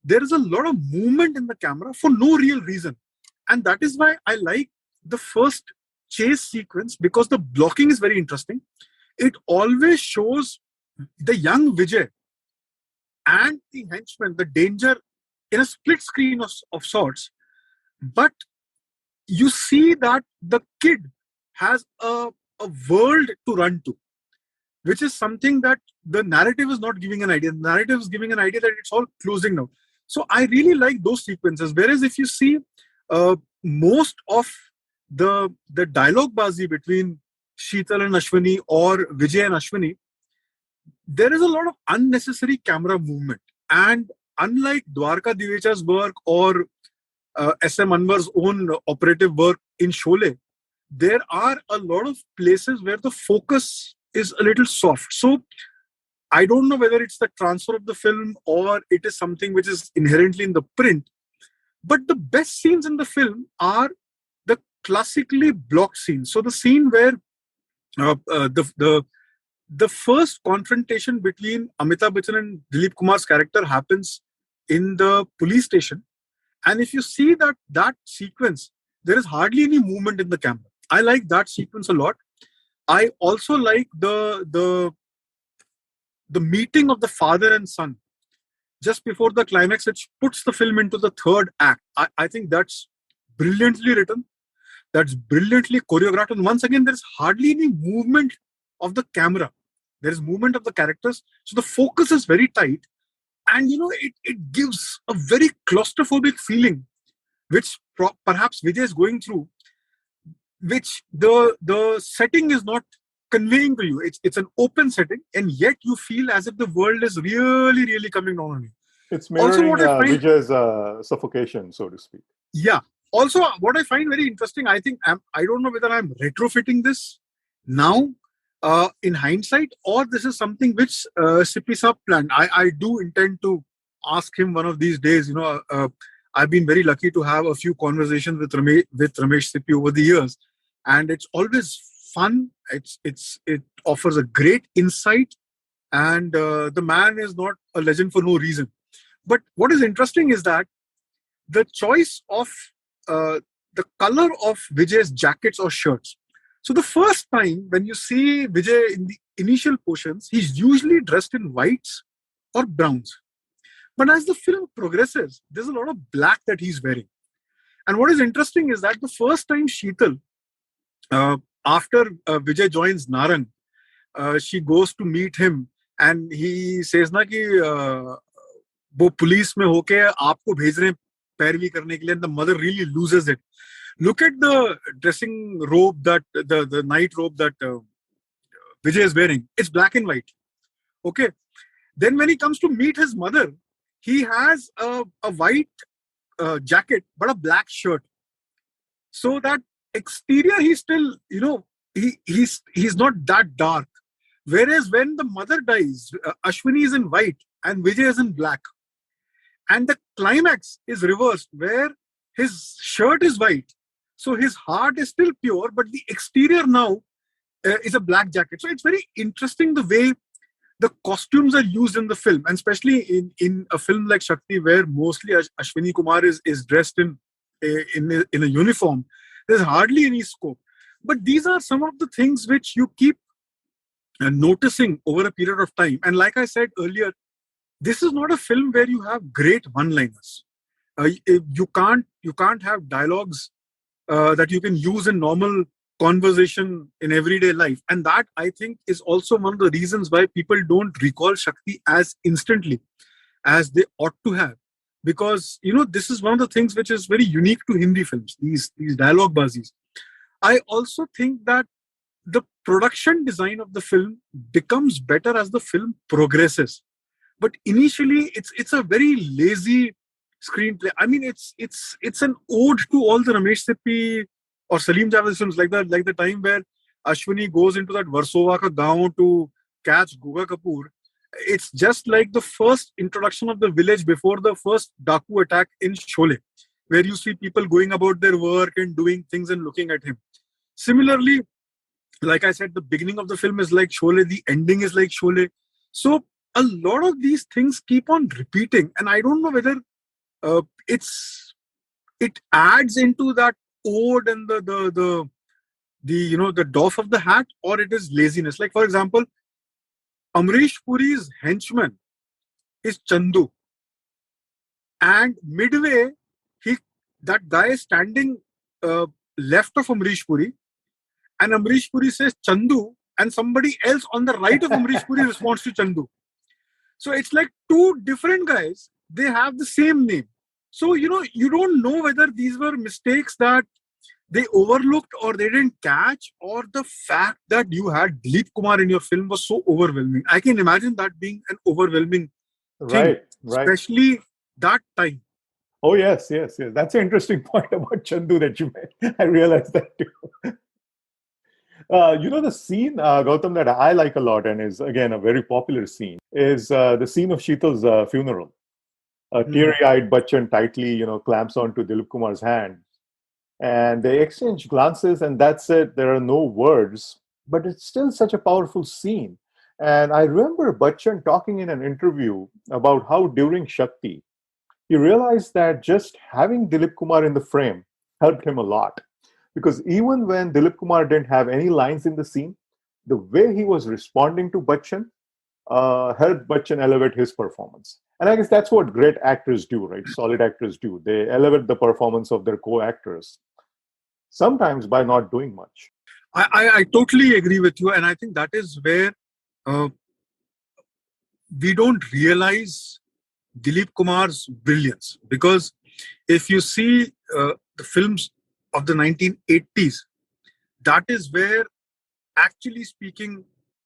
S2: There is a lot of movement in the camera for no real reason. And that is why I like the first chase sequence, because the blocking is very interesting. It always shows the young Vijay and the henchman, the danger, in a split screen of sorts. But you see that the kid has a world to run to, which is something that the narrative is not giving an idea. The narrative is giving an idea that it's all closing now. So I really like those sequences. Whereas if you see most of the dialogue bazi between Sheetal and Ashwini or Vijay and Ashwini, there is a lot of unnecessary camera movement. And unlike Dwarka Divecha's work or S.M. Anwar's own operative work in Sholay, there are a lot of places where the focus is a little soft. So I don't know whether it's the transfer of the film or it is something which is inherently in the print. But the best scenes in the film are the classically blocked scenes. So the scene where the first confrontation between Amitabh Bachchan and Dilip Kumar's character happens in the police station. And if you see that sequence, there is hardly any movement in the camera. I like that sequence a lot. I also like the meeting of the father and son just before the climax, which puts the film into the third act. I think that's brilliantly written. That's brilliantly choreographed. And once again, there's hardly any movement of the camera. There is movement of the characters. So the focus is very tight. And, it gives a very claustrophobic feeling, which perhaps Vijay is going through, which the setting is not conveying to you. It's an open setting, and yet you feel as if the world is really, really coming down on you.
S1: It's mirroring Vijay's suffocation, so to speak.
S2: Yeah. Also, what I find very interesting, I think, I don't know whether I'm retrofitting this now in hindsight, or this is something which Sippy Saab planned. I do intend to ask him one of these days. I've been very lucky to have a few conversations with Ramesh Sippy over the years, and it's always fun. It offers a great insight, and the man is not a legend for no reason. But what is interesting is that the choice of the color of Vijay's jackets or shirts. So the first time when you see Vijay in the initial portions, he's usually dressed in whites or browns. But as the film progresses, there's a lot of black that he's wearing. And what is interesting is that the first time Sheetal, after Vijay joins Narang, she goes to meet him and he says na ki wo police mein hoke aapko bhej rahe hain पैरवी करने के लिए, and the mother really loses it. Look at the dressing robe, that the night robe that Vijay is wearing. It's black and white. Okay. Then when he comes to meet his mother, he has a white jacket but a black shirt. So that exterior, he's still, he's not that dark. Whereas when the mother dies, Ashwini is in white and Vijay is in black. And the climax is reversed, where his shirt is white. So his heart is still pure, but the exterior now is a black jacket. So it's very interesting the way the costumes are used in the film, and especially in a film like Shakti, where mostly Ashwini Kumar is dressed in a uniform. There's hardly any scope. But these are some of the things which you keep noticing over a period of time. And like I said earlier, this is not a film where you have great one-liners. You can't have dialogues that you can use in normal conversation in everyday life. And that, I think, is also one of the reasons why people don't recall Shakti as instantly as they ought to have. because this is one of the things which is very unique to Hindi films. These dialogue bazis. I also think that the production design of the film becomes better as the film progresses. But initially, it's a very lazy screenplay. I mean, it's an ode to all the Ramesh Sippy or Salim-Javed films, like the time where Ashwini goes into that Warsaw ka gaon to catch Goga Kapoor. It's just like the first introduction of the village before the first Daku attack in Sholay, where you see people going about their work and doing things and looking at him. Similarly, like I said, the beginning of the film is like Sholay, the ending is like Sholay. So a lot of these things keep on repeating, and I don't know whether it adds into that ode and the doff of the hat, or it is laziness. Like, for example, Amrish Puri's henchman is Chandu, and midway that guy is standing left of Amrish Puri, and Amrish Puri says Chandu, and somebody else on the right of Amrish Puri responds to Chandu. So it's like two different guys, they have the same name. So, you don't know whether these were mistakes that they overlooked or they didn't catch, or the fact that you had Dilip Kumar in your film was so overwhelming. I can imagine that being an overwhelming thing, especially that time.
S1: Oh, yes. That's an interesting point about Chandu that you made. I realized that too. The scene, Gautam, that I like a lot and is, again, a very popular scene, is the scene of Sheetal's funeral. A teary-eyed Bachchan tightly, clamps onto Dilip Kumar's hand. And they exchange glances, and that's it. There are no words, but it's still such a powerful scene. And I remember Bachchan talking in an interview about how during Shakti, he realized that just having Dilip Kumar in the frame helped him a lot. Because even when Dilip Kumar didn't have any lines in the scene, the way he was responding to Bachchan helped Bachchan elevate his performance. And I guess that's what great actors do, right? Solid actors do. They elevate the performance of their co-actors, sometimes by not doing much.
S2: I totally agree with you. And I think that is where we don't realize Dilip Kumar's brilliance. Because if you see the films of the 1980s, that is where, actually speaking,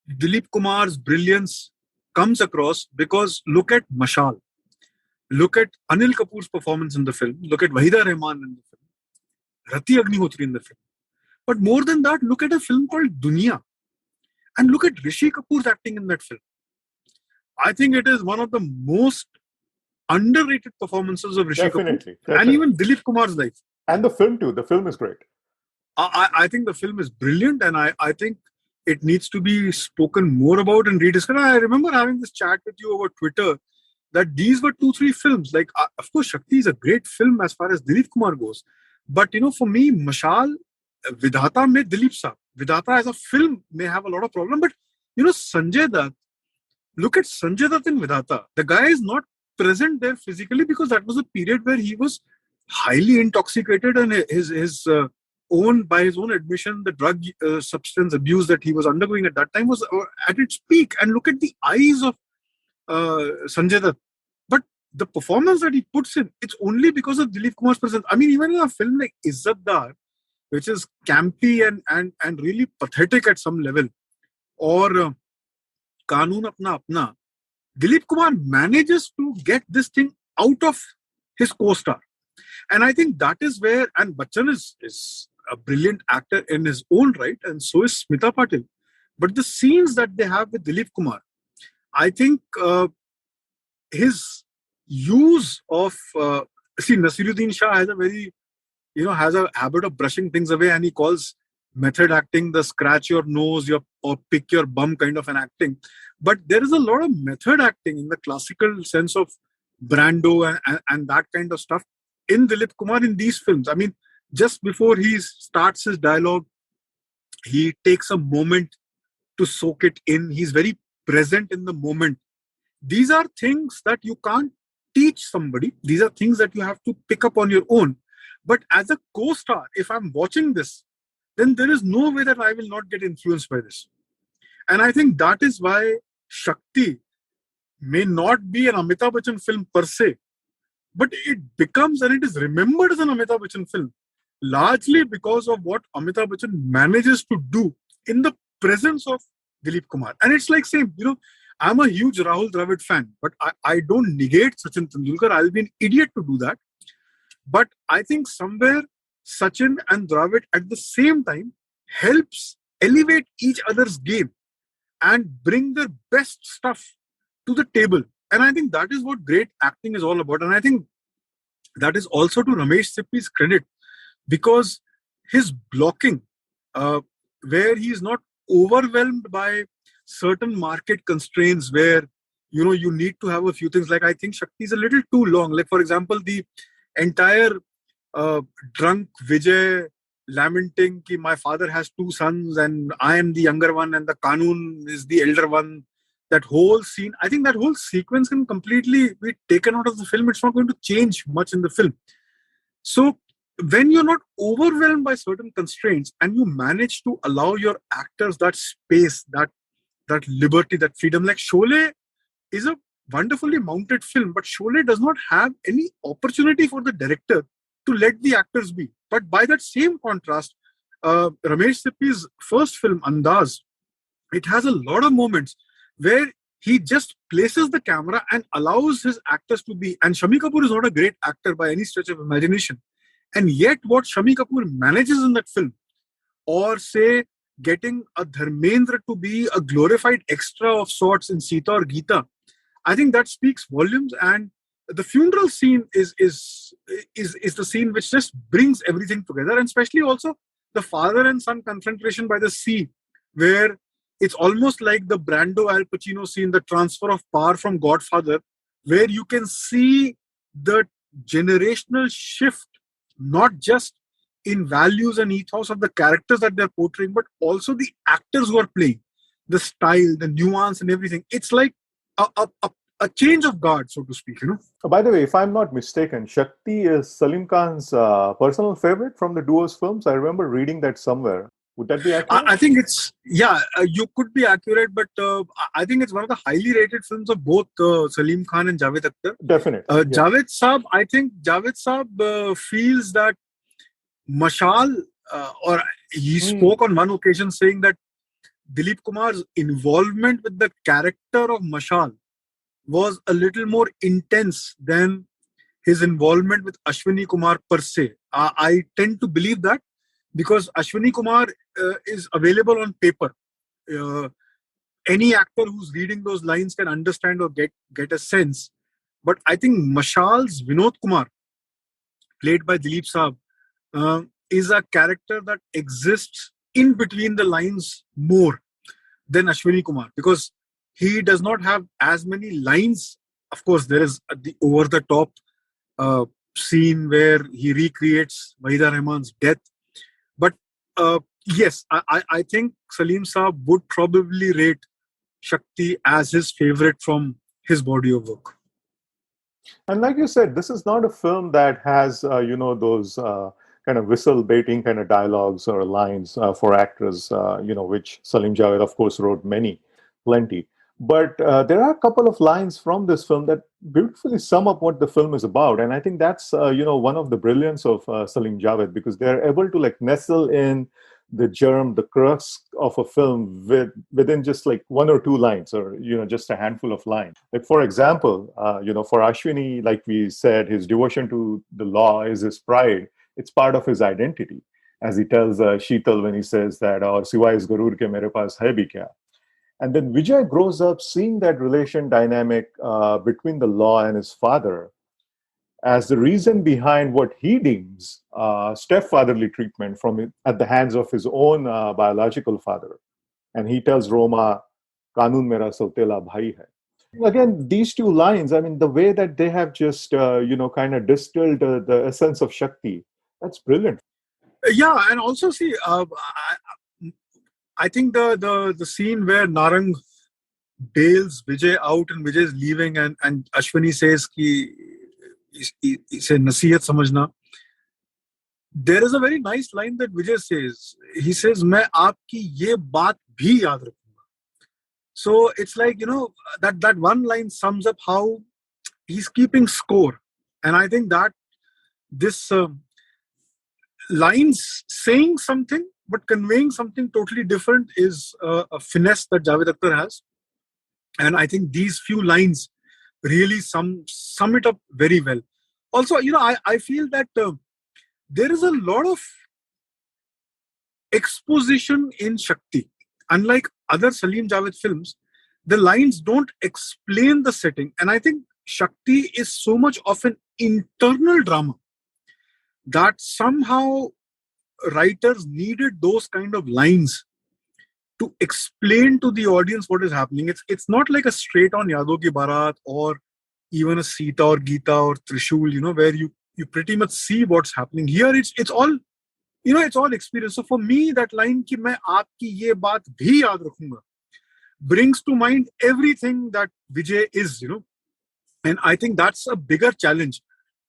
S2: Dilip Kumar's brilliance comes across. Because look at Mashal, look at Anil Kapoor's performance in the film, look at Wahida Rahman in the film, Rati Agnihotri in the film. But more than that, look at a film called Dunia, and look at Rishi Kapoor's acting in that film. I think it is one of the most underrated performances of Rishi Kapoor, and even Dilip Kumar's life.
S1: And the film too. The film is great.
S2: I think the film is brilliant, and I think it needs to be spoken more about and rediscussed. I remember having this chat with you over Twitter that these were 2-3 films. Like, of course, Shakti is a great film as far as Dilip Kumar goes. But, for me, Mashal, Vidhata mein Dilip Saab. Vidhata as a film may have a lot of problem. But, Sanjay Dutt, look at Sanjay Dutt in Vidhata. The guy is not present there physically because that was a period where he was highly intoxicated, and by his own admission, the drug substance abuse that he was undergoing at that time was at its peak. And look at the eyes of Sanjay Dutt. But the performance that he puts in, it's only because of Dilip Kumar's presence. I mean, even in a film like Izzatdar, which is campy and really pathetic at some level, or Kanoon Apna Apna, Dilip Kumar manages to get this thing out of his co-star. And I think that is where, and Bachchan is a brilliant actor in his own right, and so is Smita Patil. But the scenes that they have with Dilip Kumar, I think his use of, Nasiruddin Shah has a very, has a habit of brushing things away, and he calls method acting the scratch your nose or pick your bum kind of an acting. But there is a lot of method acting in the classical sense of Brando and that kind of stuff in Dilip Kumar in these films. I mean, just before he starts his dialogue, he takes a moment to soak it in. He's very present in the moment. These are things that you can't teach somebody. These are things that you have to pick up on your own. But as a co-star, if I'm watching this, then there is no way that I will not get influenced by this. And I think that is why Shakti may not be an Amitabh Bachchan film per se, but it becomes and it is remembered as an Amitabh Bachchan film, largely because of what Amitabh Bachchan manages to do in the presence of Dilip Kumar. And it's like saying, I'm a huge Rahul Dravid fan, but I don't negate Sachin Tendulkar. I'll be an idiot to do that. But I think somewhere Sachin and Dravid at the same time helps elevate each other's game and bring their best stuff to the table. And I think that is what great acting is all about. And I think that is also to Ramesh Sippy's credit, because his blocking, where he is not overwhelmed by certain market constraints where, you need to have a few things. Like, I think Shakti is a little too long. Like, for example, the entire drunk Vijay lamenting ki my father has two sons and I am the younger one and the Kanun is the elder one. That whole scene, I think that whole sequence can completely be taken out of the film. It's not going to change much in the film. So when you're not overwhelmed by certain constraints and you manage to allow your actors that space, that liberty, that freedom, like Sholay is a wonderfully mounted film, but Sholay does not have any opportunity for the director to let the actors be. But by that same contrast, Ramesh Sippy's first film, Andaz, it has a lot of moments where he just places the camera and allows his actors to be. And Shami Kapoor is not a great actor by any stretch of imagination. And yet what Shami Kapoor manages in that film, or say getting a Dharmendra to be a glorified extra of sorts in Sita or Geeta, I think that speaks volumes. And the funeral scene is the scene which just brings everything together. And especially also the father and son confrontation by the sea, where it's almost like the Brando Al Pacino scene, the transfer of power from Godfather, where you can see the generational shift, not just in values and ethos of the characters that they're portraying, but also the actors who are playing, the style, the nuance and everything. It's like a change of guard, so to speak,
S1: By the way, if I'm not mistaken, Shakti is Salim Khan's personal favorite from the duo's films. I remember reading that somewhere. Would that be accurate?
S2: I think it's, you could be accurate, but I think it's one of the highly rated films of both Salim Khan and Javed Akhtar.
S1: Definitely.
S2: Javed Saab, I think Javed Saab feels that Mashal, or he spoke on one occasion saying that Dilip Kumar's involvement with the character of Mashal was a little more intense than his involvement with Ashwini Kumar per se. I tend to believe that, because Ashwini Kumar is available on paper. Any actor who's reading those lines can understand or get a sense. But I think Mashal's Vinod Kumar, played by Dilip Saab, is a character that exists in between the lines more than Ashwini Kumar, because he does not have as many lines. Of course, there is the over-the-top scene where he recreates Wahida Rahman's death. But yes, I think Salim Saab would probably rate Shakti as his favorite from his body of work.
S1: And like you said, this is not a film that has, those kind of whistle-baiting kind of dialogues or lines for actors, which Salim-Javed, of course, wrote plenty. But there are a couple of lines from this film that beautifully sum up what the film is about. And I think that's, one of the brilliance of Salim-Javed, because they're able to nestle in the germ, the crux of a film within just like one or two lines, or, just a handful of lines. Like, for example, for Ashwini, like we said, his devotion to the law is his pride. It's part of his identity. As he tells Sheetal when he says that, "Aur siwai is garur ke mere paas hai bhi kya." And then Vijay grows up seeing that relation dynamic between the law and his father as the reason behind what he deems stepfatherly treatment at the hands of his own biological father. And he tells Roma, "Kanun mera sautela bhai hai." Again, these two lines, I mean, the way that they have just, kind of distilled the essence of Shakti, that's brilliant.
S2: Yeah, and also see, I think the scene where Narang bails Vijay out and Vijay is leaving, and Ashwini says ki ise nasihat samajhna. There is a very nice line that Vijay says. He says, "Main aapki ye baat bhi yaad rakhunga." So it's like, that one line sums up how he's keeping score. And I think that this lines saying something but conveying something totally different is a finesse that Javed Akhtar has. And I think these few lines really sum it up very well. Also, I feel that there is a lot of exposition in Shakti. Unlike other Salim-Javed films, the lines don't explain the setting. And I think Shakti is so much of an internal drama that somehow writers needed those kind of lines to explain to the audience what is happening. It's not like a straight-on Yado Ki Barat or even a Sita or Gita or Trishul, where you pretty much see what's happening. Here, it's all it's all experience. So for me, that line ki main aapki ye baat bhi yaad rakhunga brings to mind everything that Vijay is, and I think that's a bigger challenge.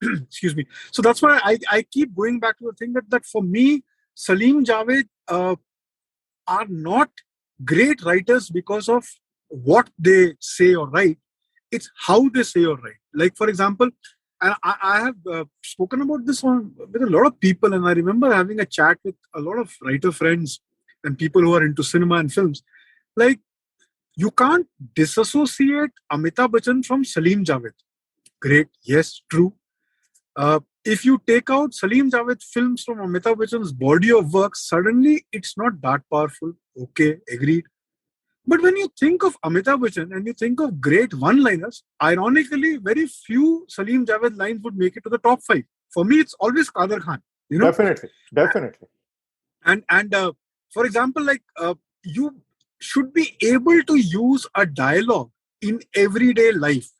S2: Excuse me. So that's why I keep going back to the thing that for me, Salim-Javed are not great writers because of what they say or write. It's how they say or write. Like, for example, and I have spoken about this with a lot of people, and I remember having a chat with a lot of writer friends and people who are into cinema and films. Like, you can't disassociate Amitabh Bachchan from Salim-Javed. Great, yes, true. If you take out Salim-Javed films from Amitabh Bachchan's body of work, suddenly it's not that powerful. Okay, agreed. But when you think of Amitabh Bachchan and you think of great one-liners, ironically, very few Salim-Javed lines would make it to the top 5. For me, it's always Kader Khan.
S1: Definitely.
S2: And for example, like you should be able to use a dialogue in everyday life.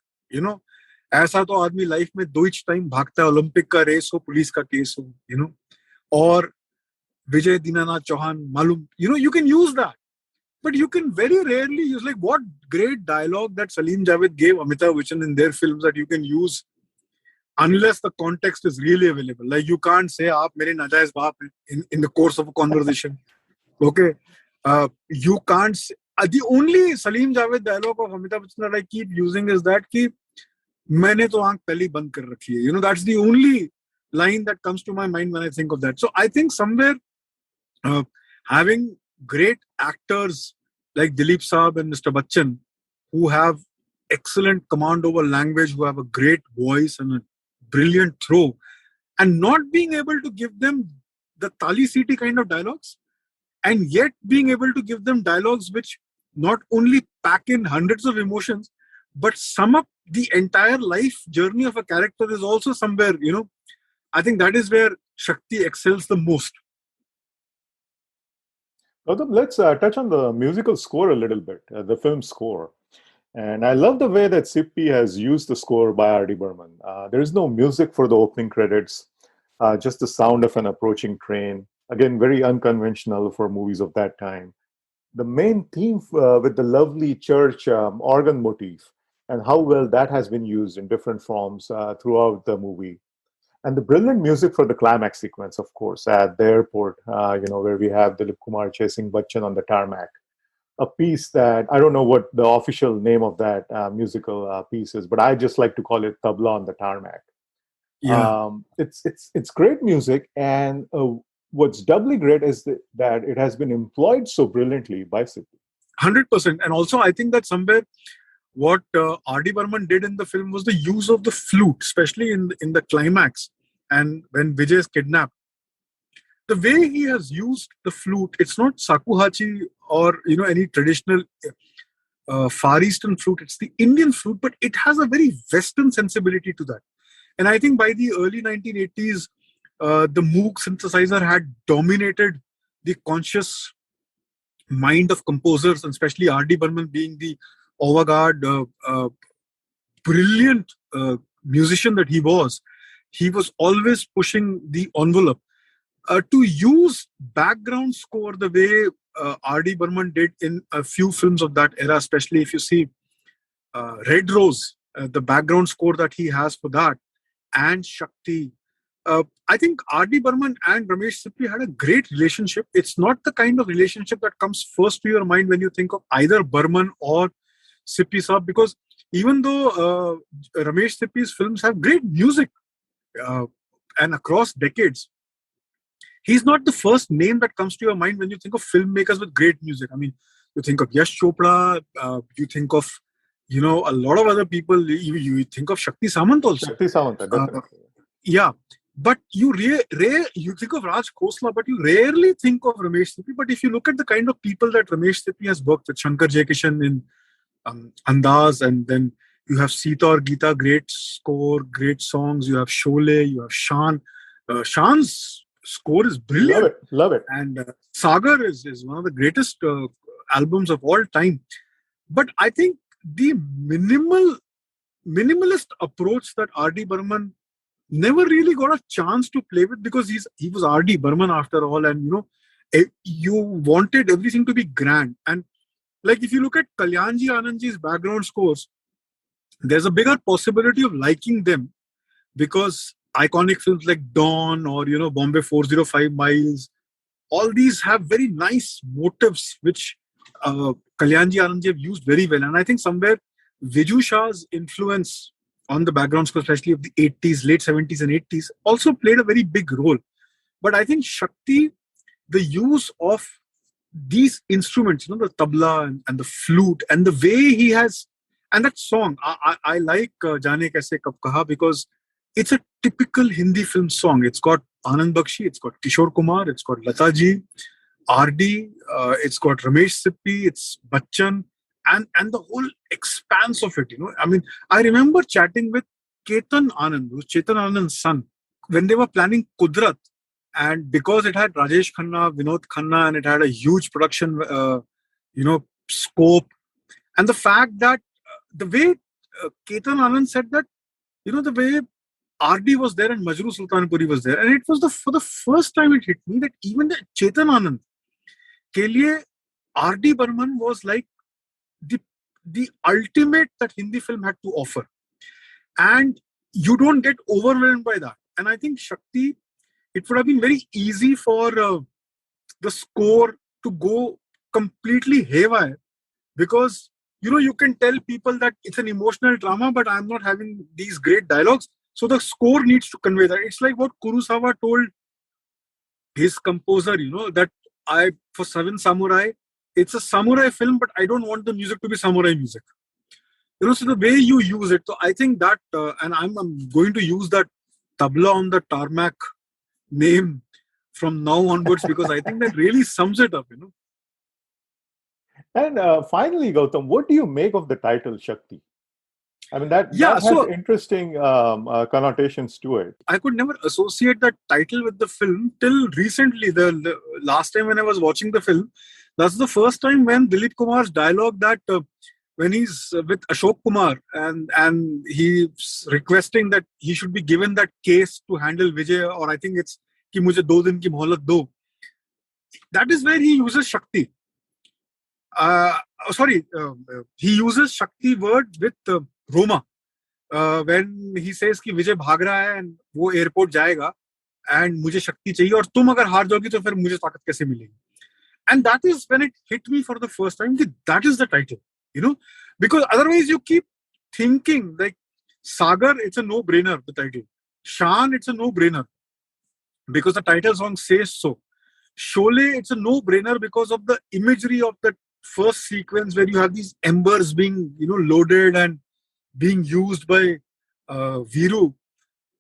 S2: ऐसा तो आदमी life में 2 time भागता है, Olympic का race हो, police का case हो, और विजय दीनानाथ चौहान मालूम, you can use that. But you can very rarely use, like, what great dialogue that Salim-Javed gave Amitabh Bachchan in their films that you can use unless the context is really available. Like, you can't say, "Aap mere najaiz baap hain," in the course of a conversation. Okay. You can't say, the only Salim-Javed dialogue of Amitabh Bachchan that I keep using is that ki, "Maine to aankh pehli band kar rakhi hai." That's the only line that comes to my mind when I think of that. So I think somewhere having great actors like Dilip Saab and Mr. Bachchan, who have excellent command over language, who have a great voice and a brilliant throw, and not being able to give them the Tali City kind of dialogues, and yet being able to give them dialogues which not only pack in hundreds of emotions, but sum up the entire life journey of a character is also somewhere, I think that is where Shakti excels the most.
S1: Gautam, let's touch on the musical score a little bit, the film score. And I love the way that Sippy has used the score by R D Burman. There is no music for the opening credits, just the sound of an approaching train. Again, very unconventional for movies of that time. The main theme with the lovely church organ motif and how well that has been used in different forms throughout the movie. And the brilliant music for the climax sequence, of course, at the airport, where we have Dilip Kumar chasing Bachchan on the tarmac. A piece that, I don't know what the official name of that musical piece is, but I just like to call it Tabla on the tarmac.
S2: Yeah.
S1: It's great music, and what's doubly great is that it has been employed so brilliantly by Sippy.
S2: 100%. And also, I think that somewhere what R D Burman did in the film was the use of the flute, especially in the climax and when Vijay is kidnapped. The way he has used the flute, it's not Sakuhachi or any traditional Far Eastern flute. It's the Indian flute, but it has a very Western sensibility to that. And I think by the early 1980s, the Moog synthesizer had dominated the conscious mind of composers, and especially R D Burman being the avant-garde, brilliant musician that he was always pushing the envelope. To use background score the way R D Burman did in a few films of that era, especially if you see Red Rose, the background score that he has for that, and Shakti. I think R D Burman and Ramesh Sippy had a great relationship. It's not the kind of relationship that comes first to your mind when you think of either Burman or Sippy Saab, because even though Ramesh Sippy's films have great music, and across decades, he's not the first name that comes to your mind when you think of filmmakers with great music. I mean, you think of Yash Chopra, you think of, a lot of other people. You think of Shakti Samant also.
S1: Shakti Samant, definitely.
S2: Yeah, but you you think of Raj Khosla, but you rarely think of Ramesh Sippy. But if you look at the kind of people that Ramesh Sippy has worked with, Shankar Jaikishan in Andaz, and then you have Sita or Geeta, great score, great songs. You have Sholay, you have Shan. Shan's score is brilliant.
S1: Love it.
S2: And Sagar is one of the greatest albums of all time. But I think the minimalist approach that R D Burman never really got a chance to play with, because he was R D Burman after all, and you wanted everything to be grand. And like if you look at Kalyanji Anandji's background scores, there's a bigger possibility of liking them because iconic films like Dawn or Bombay 405 Miles, all these have very nice motives which Kalyanji Anandji have used very well. And I think somewhere Viju Shah's influence on the background score, especially of the 80s, late 70s and 80s, also played a very big role. But I think Shakti, the use of these instruments, the tabla and the flute, and the way he has, and that song, I like Jaane Kaise Kab Kaha, because it's a typical Hindi film song. It's got Anand Bakshi, it's got Kishore Kumar, it's got Lata ji, RD, it's got Ramesh Sippy, it's Bachchan, and the whole expanse of it. I mean, I remember chatting with Ketan Anand, who's Chetan Anand's son, when they were planning Kudrat, and because it had Rajesh Khanna, Vinod Khanna, and it had a huge production, scope, and the fact that the way Ketan Anand said that, the way RD was there and Majru Sultanpuri was there, and it was for the first time it hit me that even the Chetan Anand ke liye RD Burman was like the ultimate that Hindi film had to offer, and you don't get overwhelmed by that. And I think Shakti, it would have been very easy for the score to go completely haywire, because you can tell people that it's an emotional drama, but I'm not having these great dialogues. So the score needs to convey that. It's like what Kurosawa told his composer, that for Seven Samurai, it's a samurai film, but I don't want the music to be samurai music. So the way you use it. So I think that, and I'm going to use that tabla on the tarmac name from now onwards, because I think that really sums it up.
S1: And finally, Gautam, what do you make of the title Shakti? I mean, that has interesting connotations to it.
S2: I could never associate that title with the film till recently. The last time when I was watching the film, that's the first time when Dilip Kumar's dialogue that when he's with Ashok Kumar and he's requesting that he should be given that case to handle Vijay, or I think it's ki mujhe 2 din ki mohalat do. That is where he uses Shakti. He uses Shakti word with Roma when he says कि विजय भाग रहा है and वो airport जाएगा and मुझे शक्ति चाहिए और तुम अगर हार जाओगी तो फिर मुझे ताकत कैसे मिलेगी. And that is when it hit me for the first time that is the title, because otherwise you keep thinking like Sagar, it's a no-brainer, the title. Shan, it's a no-brainer because the title song says so. Sholay, it's a no-brainer because of the imagery of that first sequence where you have these embers being loaded and being used by Viru.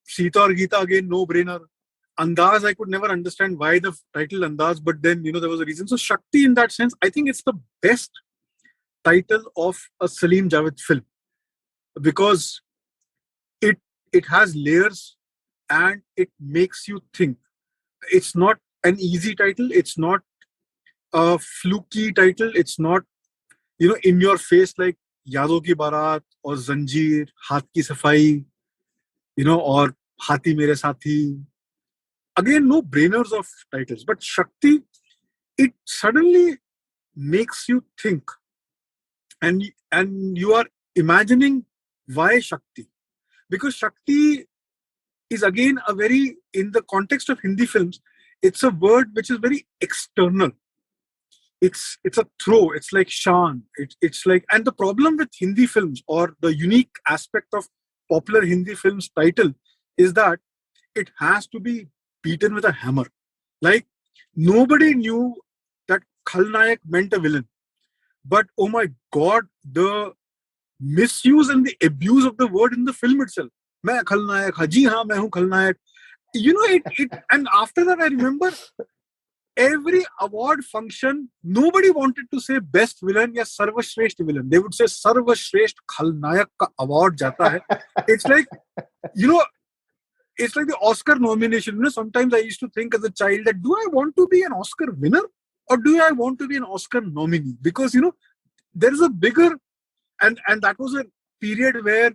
S2: Sita or Geeta, again, no-brainer. Andaz, I could never understand why the title Andaz, but then, there was a reason. So Shakti, in that sense, I think it's the best title of a Salim-Javed film because it has layers and it makes you think. It's not an easy title. It's not a fluky title. It's not, in your face like Yadon Ki Barat or Zanjeer, Haath Ki Safai, or Haathi Mere Saathi. Again, no brainers of titles. But Shakti, it suddenly makes you think. And you are imagining why Shakti. Because Shakti is again in the context of Hindi films, it's a word which is very external. It's a throw. It's like Shan. It's like, and the problem with Hindi films or the unique aspect of popular Hindi films title is that it has to be beaten with a hammer. Like, nobody knew that Khalnayak meant a villain. But oh my God, the misuse and the abuse of the word in the film itself. मैं खलनायक, हाँ जी हाँ मैं हूँ खलनायक. And after that I remember every award function, nobody wanted to say best villain या सर्वश्रेष्ठ villain. They would say सर्वश्रेष्ठ खलनायक का award जाता है. It's like, it's like the Oscar nomination. Sometimes I used to think as a child that do I want to be an Oscar winner or do I want to be an Oscar nominee? Because there is a bigger, and that was a period where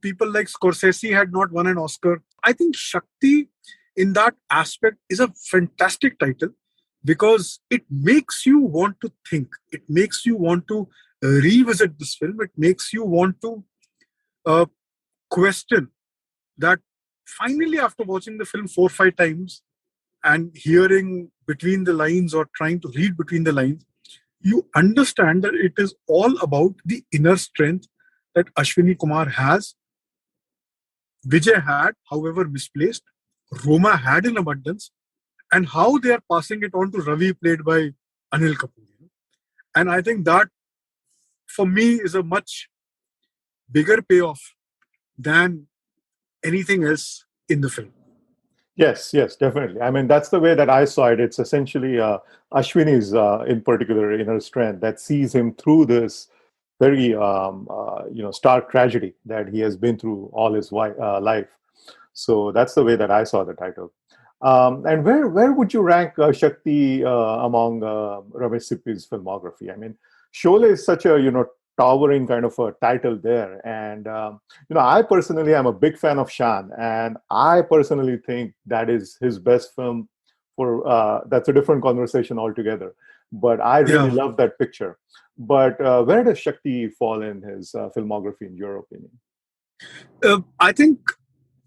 S2: people like Scorsese had not won an Oscar. I think Shakti in that aspect is a fantastic title because it makes you want to think. It makes you want to revisit this film. It makes you want to question that. Finally, after watching the film 4 or 5 times and hearing between the lines or trying to read between the lines, you understand that it is all about the inner strength that Ashwini Kumar has, Vijay had, however misplaced, Roma had in abundance, and how they are passing it on to Ravi, played by Anil Kapoor. And I think that, for me, is a much bigger payoff than anything else in the film.
S1: Yes, definitely. I mean, that's the way that I saw it. It's essentially Ashwini's, in particular, inner strength that sees him through this very, stark tragedy that he has been through all his life. So that's the way that I saw the title. And where would you rank Shakti among Ramesh Sippy's filmography? I mean, Sholay is such a towering kind of a title there, and I personally am a big fan of Shan, and I personally think that is his best film. That's a different conversation altogether. But I really love that picture. But where does Shakti fall in his filmography, in your opinion?
S2: I think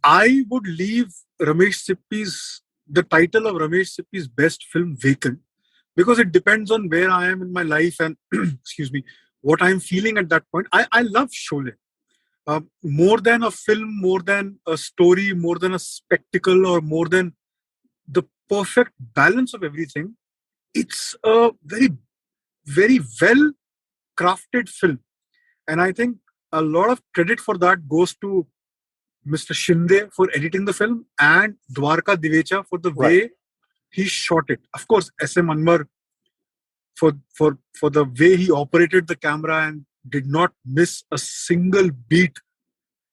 S2: I would leave the title of Ramesh Sippy's best film vacant, because it depends on where I am in my life and excuse me, what I'm feeling at that point. I love Sholay. More than a film, more than a story, more than a spectacle, or more than the perfect balance of everything, it's a very, very well crafted film. And I think a lot of credit for that goes to Mr. Shinde for editing the film and Dwarka Divecha for the way he shot it. Of course, S.M. Anwar for the way he operated the camera and did not miss a single beat.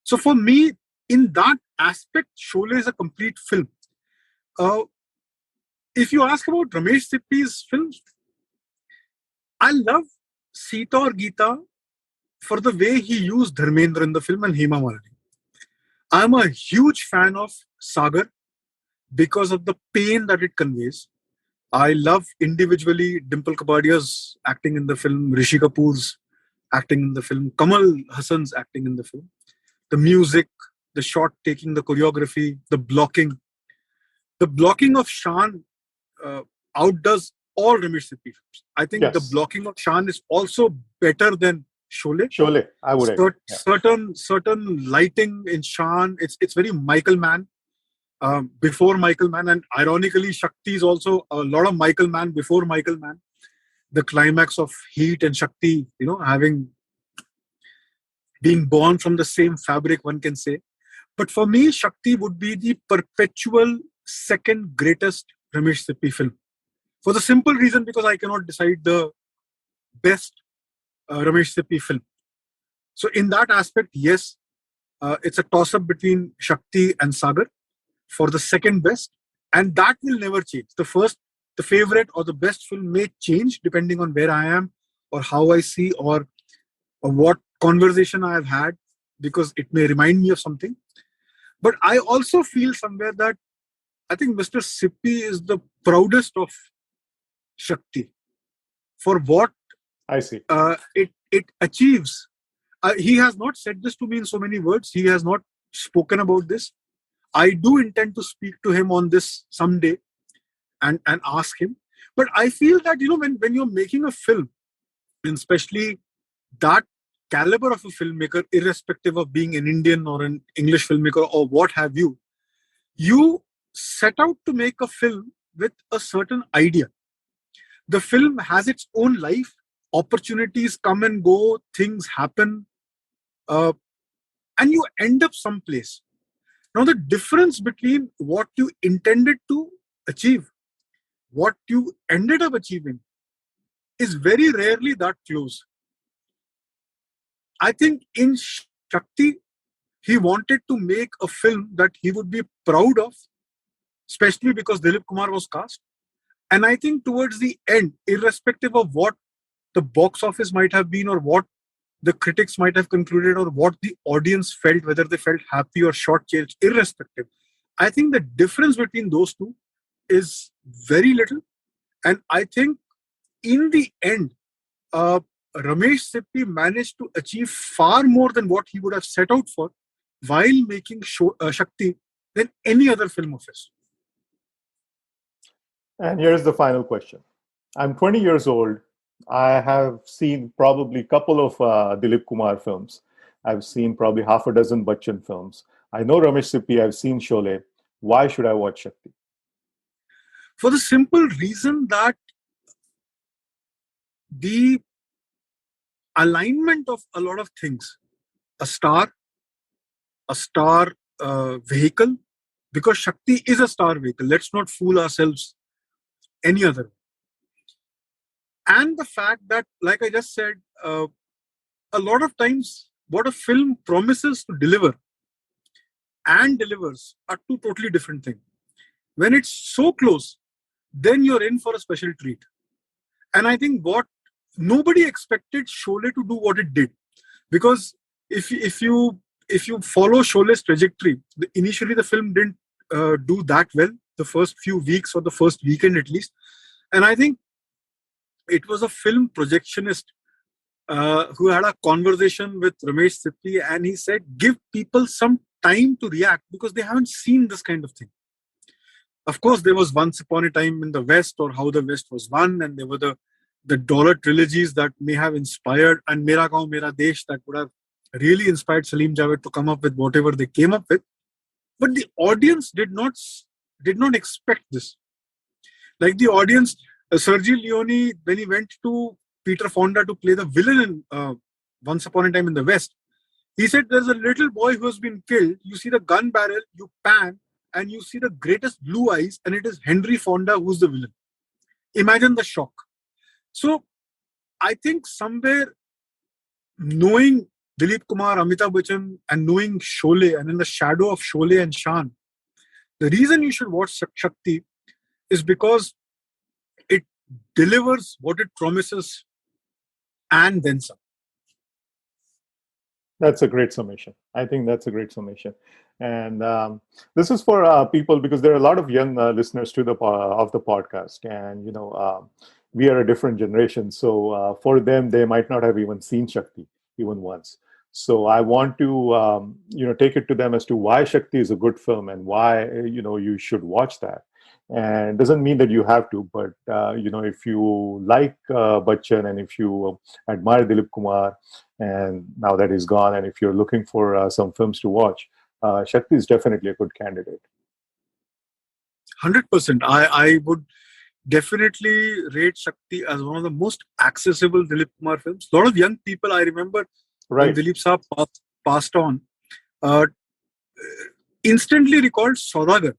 S2: So for me, in that aspect, Sholay is a complete film. If you ask about Ramesh Sippy's films, I love Sita or Geeta for the way he used Dharmendra in the film and Hema Malini. I'm a huge fan of Sagar because of the pain that it conveys. I love individually Dimple Kapadia's acting in the film, Rishi Kapoor's acting in the film, Kamal Hassan's acting in the film. The music, the shot taking, the choreography, the blocking. The blocking of Shan outdoes all Ramesh Sippy films. I think the blocking of Shan is also better than Sholay.
S1: Sholay, I would agree.
S2: Certain lighting in Shan, it's very Michael Mann. Before Michael Mann, and ironically Shakti is also a lot of Michael Mann before Michael Mann. The climax of Heat and Shakti, having been born from the same fabric, one can say. But for me, Shakti would be the perpetual second greatest Ramesh Sippy film, for the simple reason because I cannot decide the best Ramesh Sippy film. So in that aspect, yes, it's a toss-up between Shakti and Sagar for the second best, and that will never change. The favorite or the best film may change depending on where I am or how I see or what conversation I have had, because it may remind me of something. But I also feel somewhere that I think Mr. Sippy is the proudest of Shakti for what
S1: I see.
S2: It achieves. He has not said this to me in so many words. He has not spoken about this. I do intend to speak to him on this someday and ask him. But I feel that, when you're making a film, and especially that caliber of a filmmaker, irrespective of being an Indian or an English filmmaker or what have you, You set out to make a film with a certain idea. The film has its own life. Opportunities come and go, things happen, uh, and you end up someplace. Now, the difference between what you intended to achieve, what you ended up achieving, is very rarely that close. I think in Shakti, he wanted to make a film that he would be proud of, especially because Dilip Kumar was cast. And I think towards the end, irrespective of what the box office might have been or what the critics might have concluded or what the audience felt, whether they felt happy or shortchanged, irrespective, I think the difference between those two is very little. And I think in the end, Ramesh Sippy managed to achieve far more than what he would have set out for while making Shakti than any other film of his.
S1: And here's the final question. I'm 20 years old. I have seen probably a couple of Dilip Kumar films. I've seen probably half a dozen Bachchan films. I know Ramesh Sippy. I've seen Sholay. Why should I watch Shakti?
S2: For the simple reason that the alignment of a lot of things, a star vehicle, because Shakti is a star vehicle. Let's not fool ourselves any other. And the fact that, like I just said, a lot of times what a film promises to deliver and delivers are two totally different things. When it's so close, then you're in for a special treat. And I think what nobody expected Sholay to do what it did, because if you follow Sholay's trajectory, initially the film didn't do that well the first few weeks or the first weekend at least, and I think it was a film projectionist who had a conversation with Ramesh Sippy, and he said, give people some time to react because they haven't seen this kind of thing. Of course, there was Once Upon a Time in the West, or How the West Was Won, and there were the dollar trilogies that may have inspired, and Mera Gaon Mera Desh, that would have really inspired Salim-Javed to come up with whatever they came up with. But the audience did not expect this. Like the audience, Sergio Leone, when he went to Peter Fonda to play the villain in Once Upon a Time in the West, he said there's a little boy who has been killed. You see the gun barrel, you pan, and you see the greatest blue eyes, and it is Henry Fonda who's the villain. Imagine the shock. So I think somewhere knowing Dilip Kumar, Amitabh Bachchan, and knowing Sholay, and in the shadow of Sholay and Shan, the reason you should watch Shakti is because it delivers what it promises and then some.
S1: That's a great summation. I think that's a great summation. And this is for people, because there are a lot of young listeners to the of the podcast, and we are a different generation. So for them, they might not have even seen Shakti even once. So I want to take it to them as to why Shakti is a good film and why you should watch that. And it doesn't mean that you have to, but if you like Bachchan, and if you admire Dilip Kumar, and now that he's gone, and if you're looking for some films to watch, Shakti is definitely a good candidate.
S2: 100%. I would definitely rate Shakti as one of the most accessible Dilip Kumar films. A lot of young people, I remember, when Dilip Saab passed on, instantly recalled Saudagar.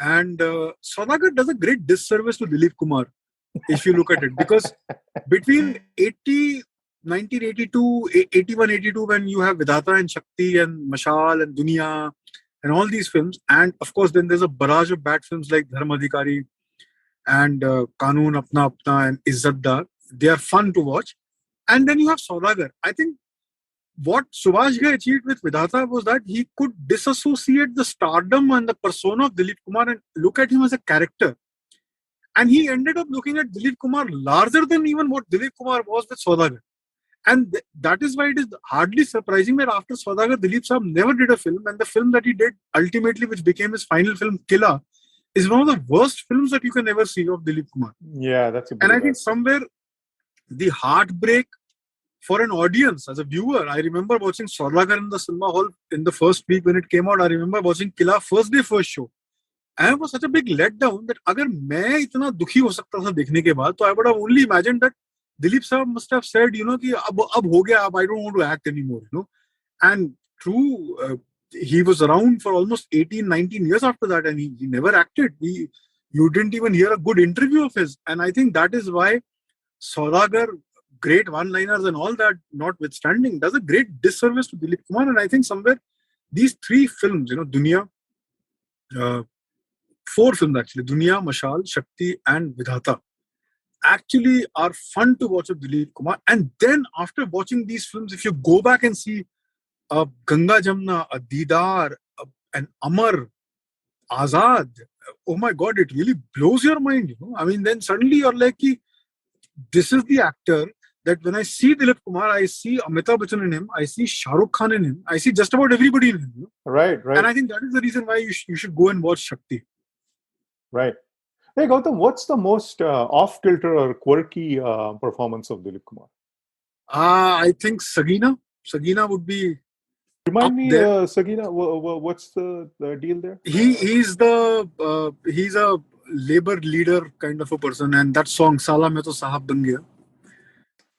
S2: And Saudagar does a great disservice to Dilip Kumar, if you look at it. Because between 1982, 81, 82, when you have Vidhata and Shakti and Mashal and Dunya and all these films, and of course then there's a barrage of bad films like Dharma Adhikari and Kanun Apna Apna and Izzatdar. They are fun to watch. And then you have Saudagar. I think what Subhash Ghai achieved with Vidhata was that he could disassociate the stardom and the persona of Dilip Kumar and look at him as a character. And he ended up looking at Dilip Kumar larger than even what Dilip Kumar was with Saudagar. And that is why it is hardly surprising that after Saudagar, Dilip Saab never did a film. And the film that he did ultimately, which became his final film, Killa, is one of the worst films that you can ever see of Dilip Kumar.
S1: Yeah, that's a
S2: And I think somewhere the heartbreak for an audience, as a viewer, I remember watching Saudagar in the cinema hall in the first week when it came out. I remember watching Killa first day, first show. And it was such a big letdown that अगर मैं इतना दुखी हो सकता था देखने के बाद, तो I would have only imagined that Dilip sir must have said, कि अब हो गया, अब I don't want to act anymore, And true, he was around for almost 18, 19 years after that, and he never acted. You didn't even hear a good interview of his. And I think that is why Saudagar, great one-liners and all that notwithstanding, does a great disservice to Dilip Kumar. And I think somewhere these three films, Dunya, 4 films actually, Dunya, Mashal, Shakti and Vidhata, actually are fun to watch with Dilip Kumar. And then after watching these films, if you go back and see Ganga Jamna, a Didar, an Amar, Azad, oh my God, it really blows your mind. I mean, then suddenly you're like, this is the actor that when I see Dilip Kumar, I see Amitabh Bachchan in him, I see Shah Rukh Khan in him, I see just about everybody in him.
S1: Right.
S2: And I think that is the reason why you should go and watch Shakti.
S1: Right. Hey, Gautam, what's the most off-kilter or quirky performance of Dilip Kumar?
S2: I think Sagina. Sagina would be.
S1: Remind me, Sagina, what's the deal there?
S2: He's a labor leader kind of a person, and that song Sala Mein To Sahab Ban Gaya.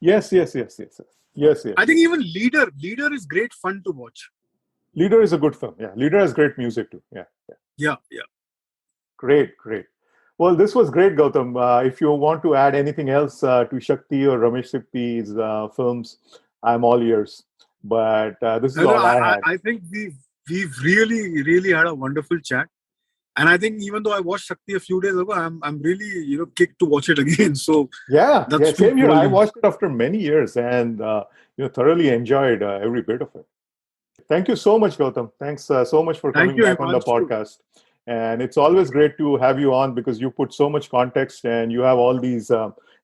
S1: Yes.
S2: I think even Leader is great fun to watch.
S1: Leader is a good film. Yeah, Leader has great music too. Yeah. Great. Well, this was great, Gautam. If you want to add anything else to Shakti or Ramesh Sippy's films, I'm all ears. But this is all I had.
S2: I think we've really, really had a wonderful chat. And I think even though I watched Shakti a few days ago, I'm really kicked to watch it again. So
S1: that's same here. I watched it after many years and thoroughly enjoyed every bit of it. Thank you so much, Gautam. Thanks so much for coming back on the podcast. And it's always great to have you on because you put so much context and you have all these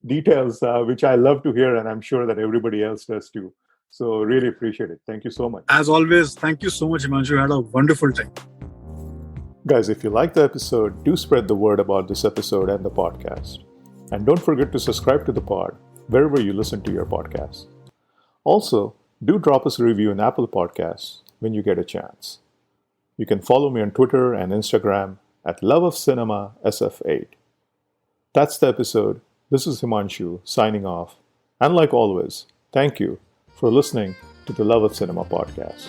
S1: details, which I love to hear, and I'm sure that everybody else does too. So really appreciate it. Thank you so much.
S2: As always, thank you so much, Himanshu. I had a wonderful time.
S1: Guys, if you liked the episode, do spread the word about this episode and the podcast. And don't forget to subscribe to the pod wherever you listen to your podcasts. Also, do drop us a review in Apple Podcasts when you get a chance. You can follow me on Twitter and Instagram at loveofcinemasf8. That's the episode. This is Himanshu signing off. And like always, thank you for listening to the Love of Cinema podcast.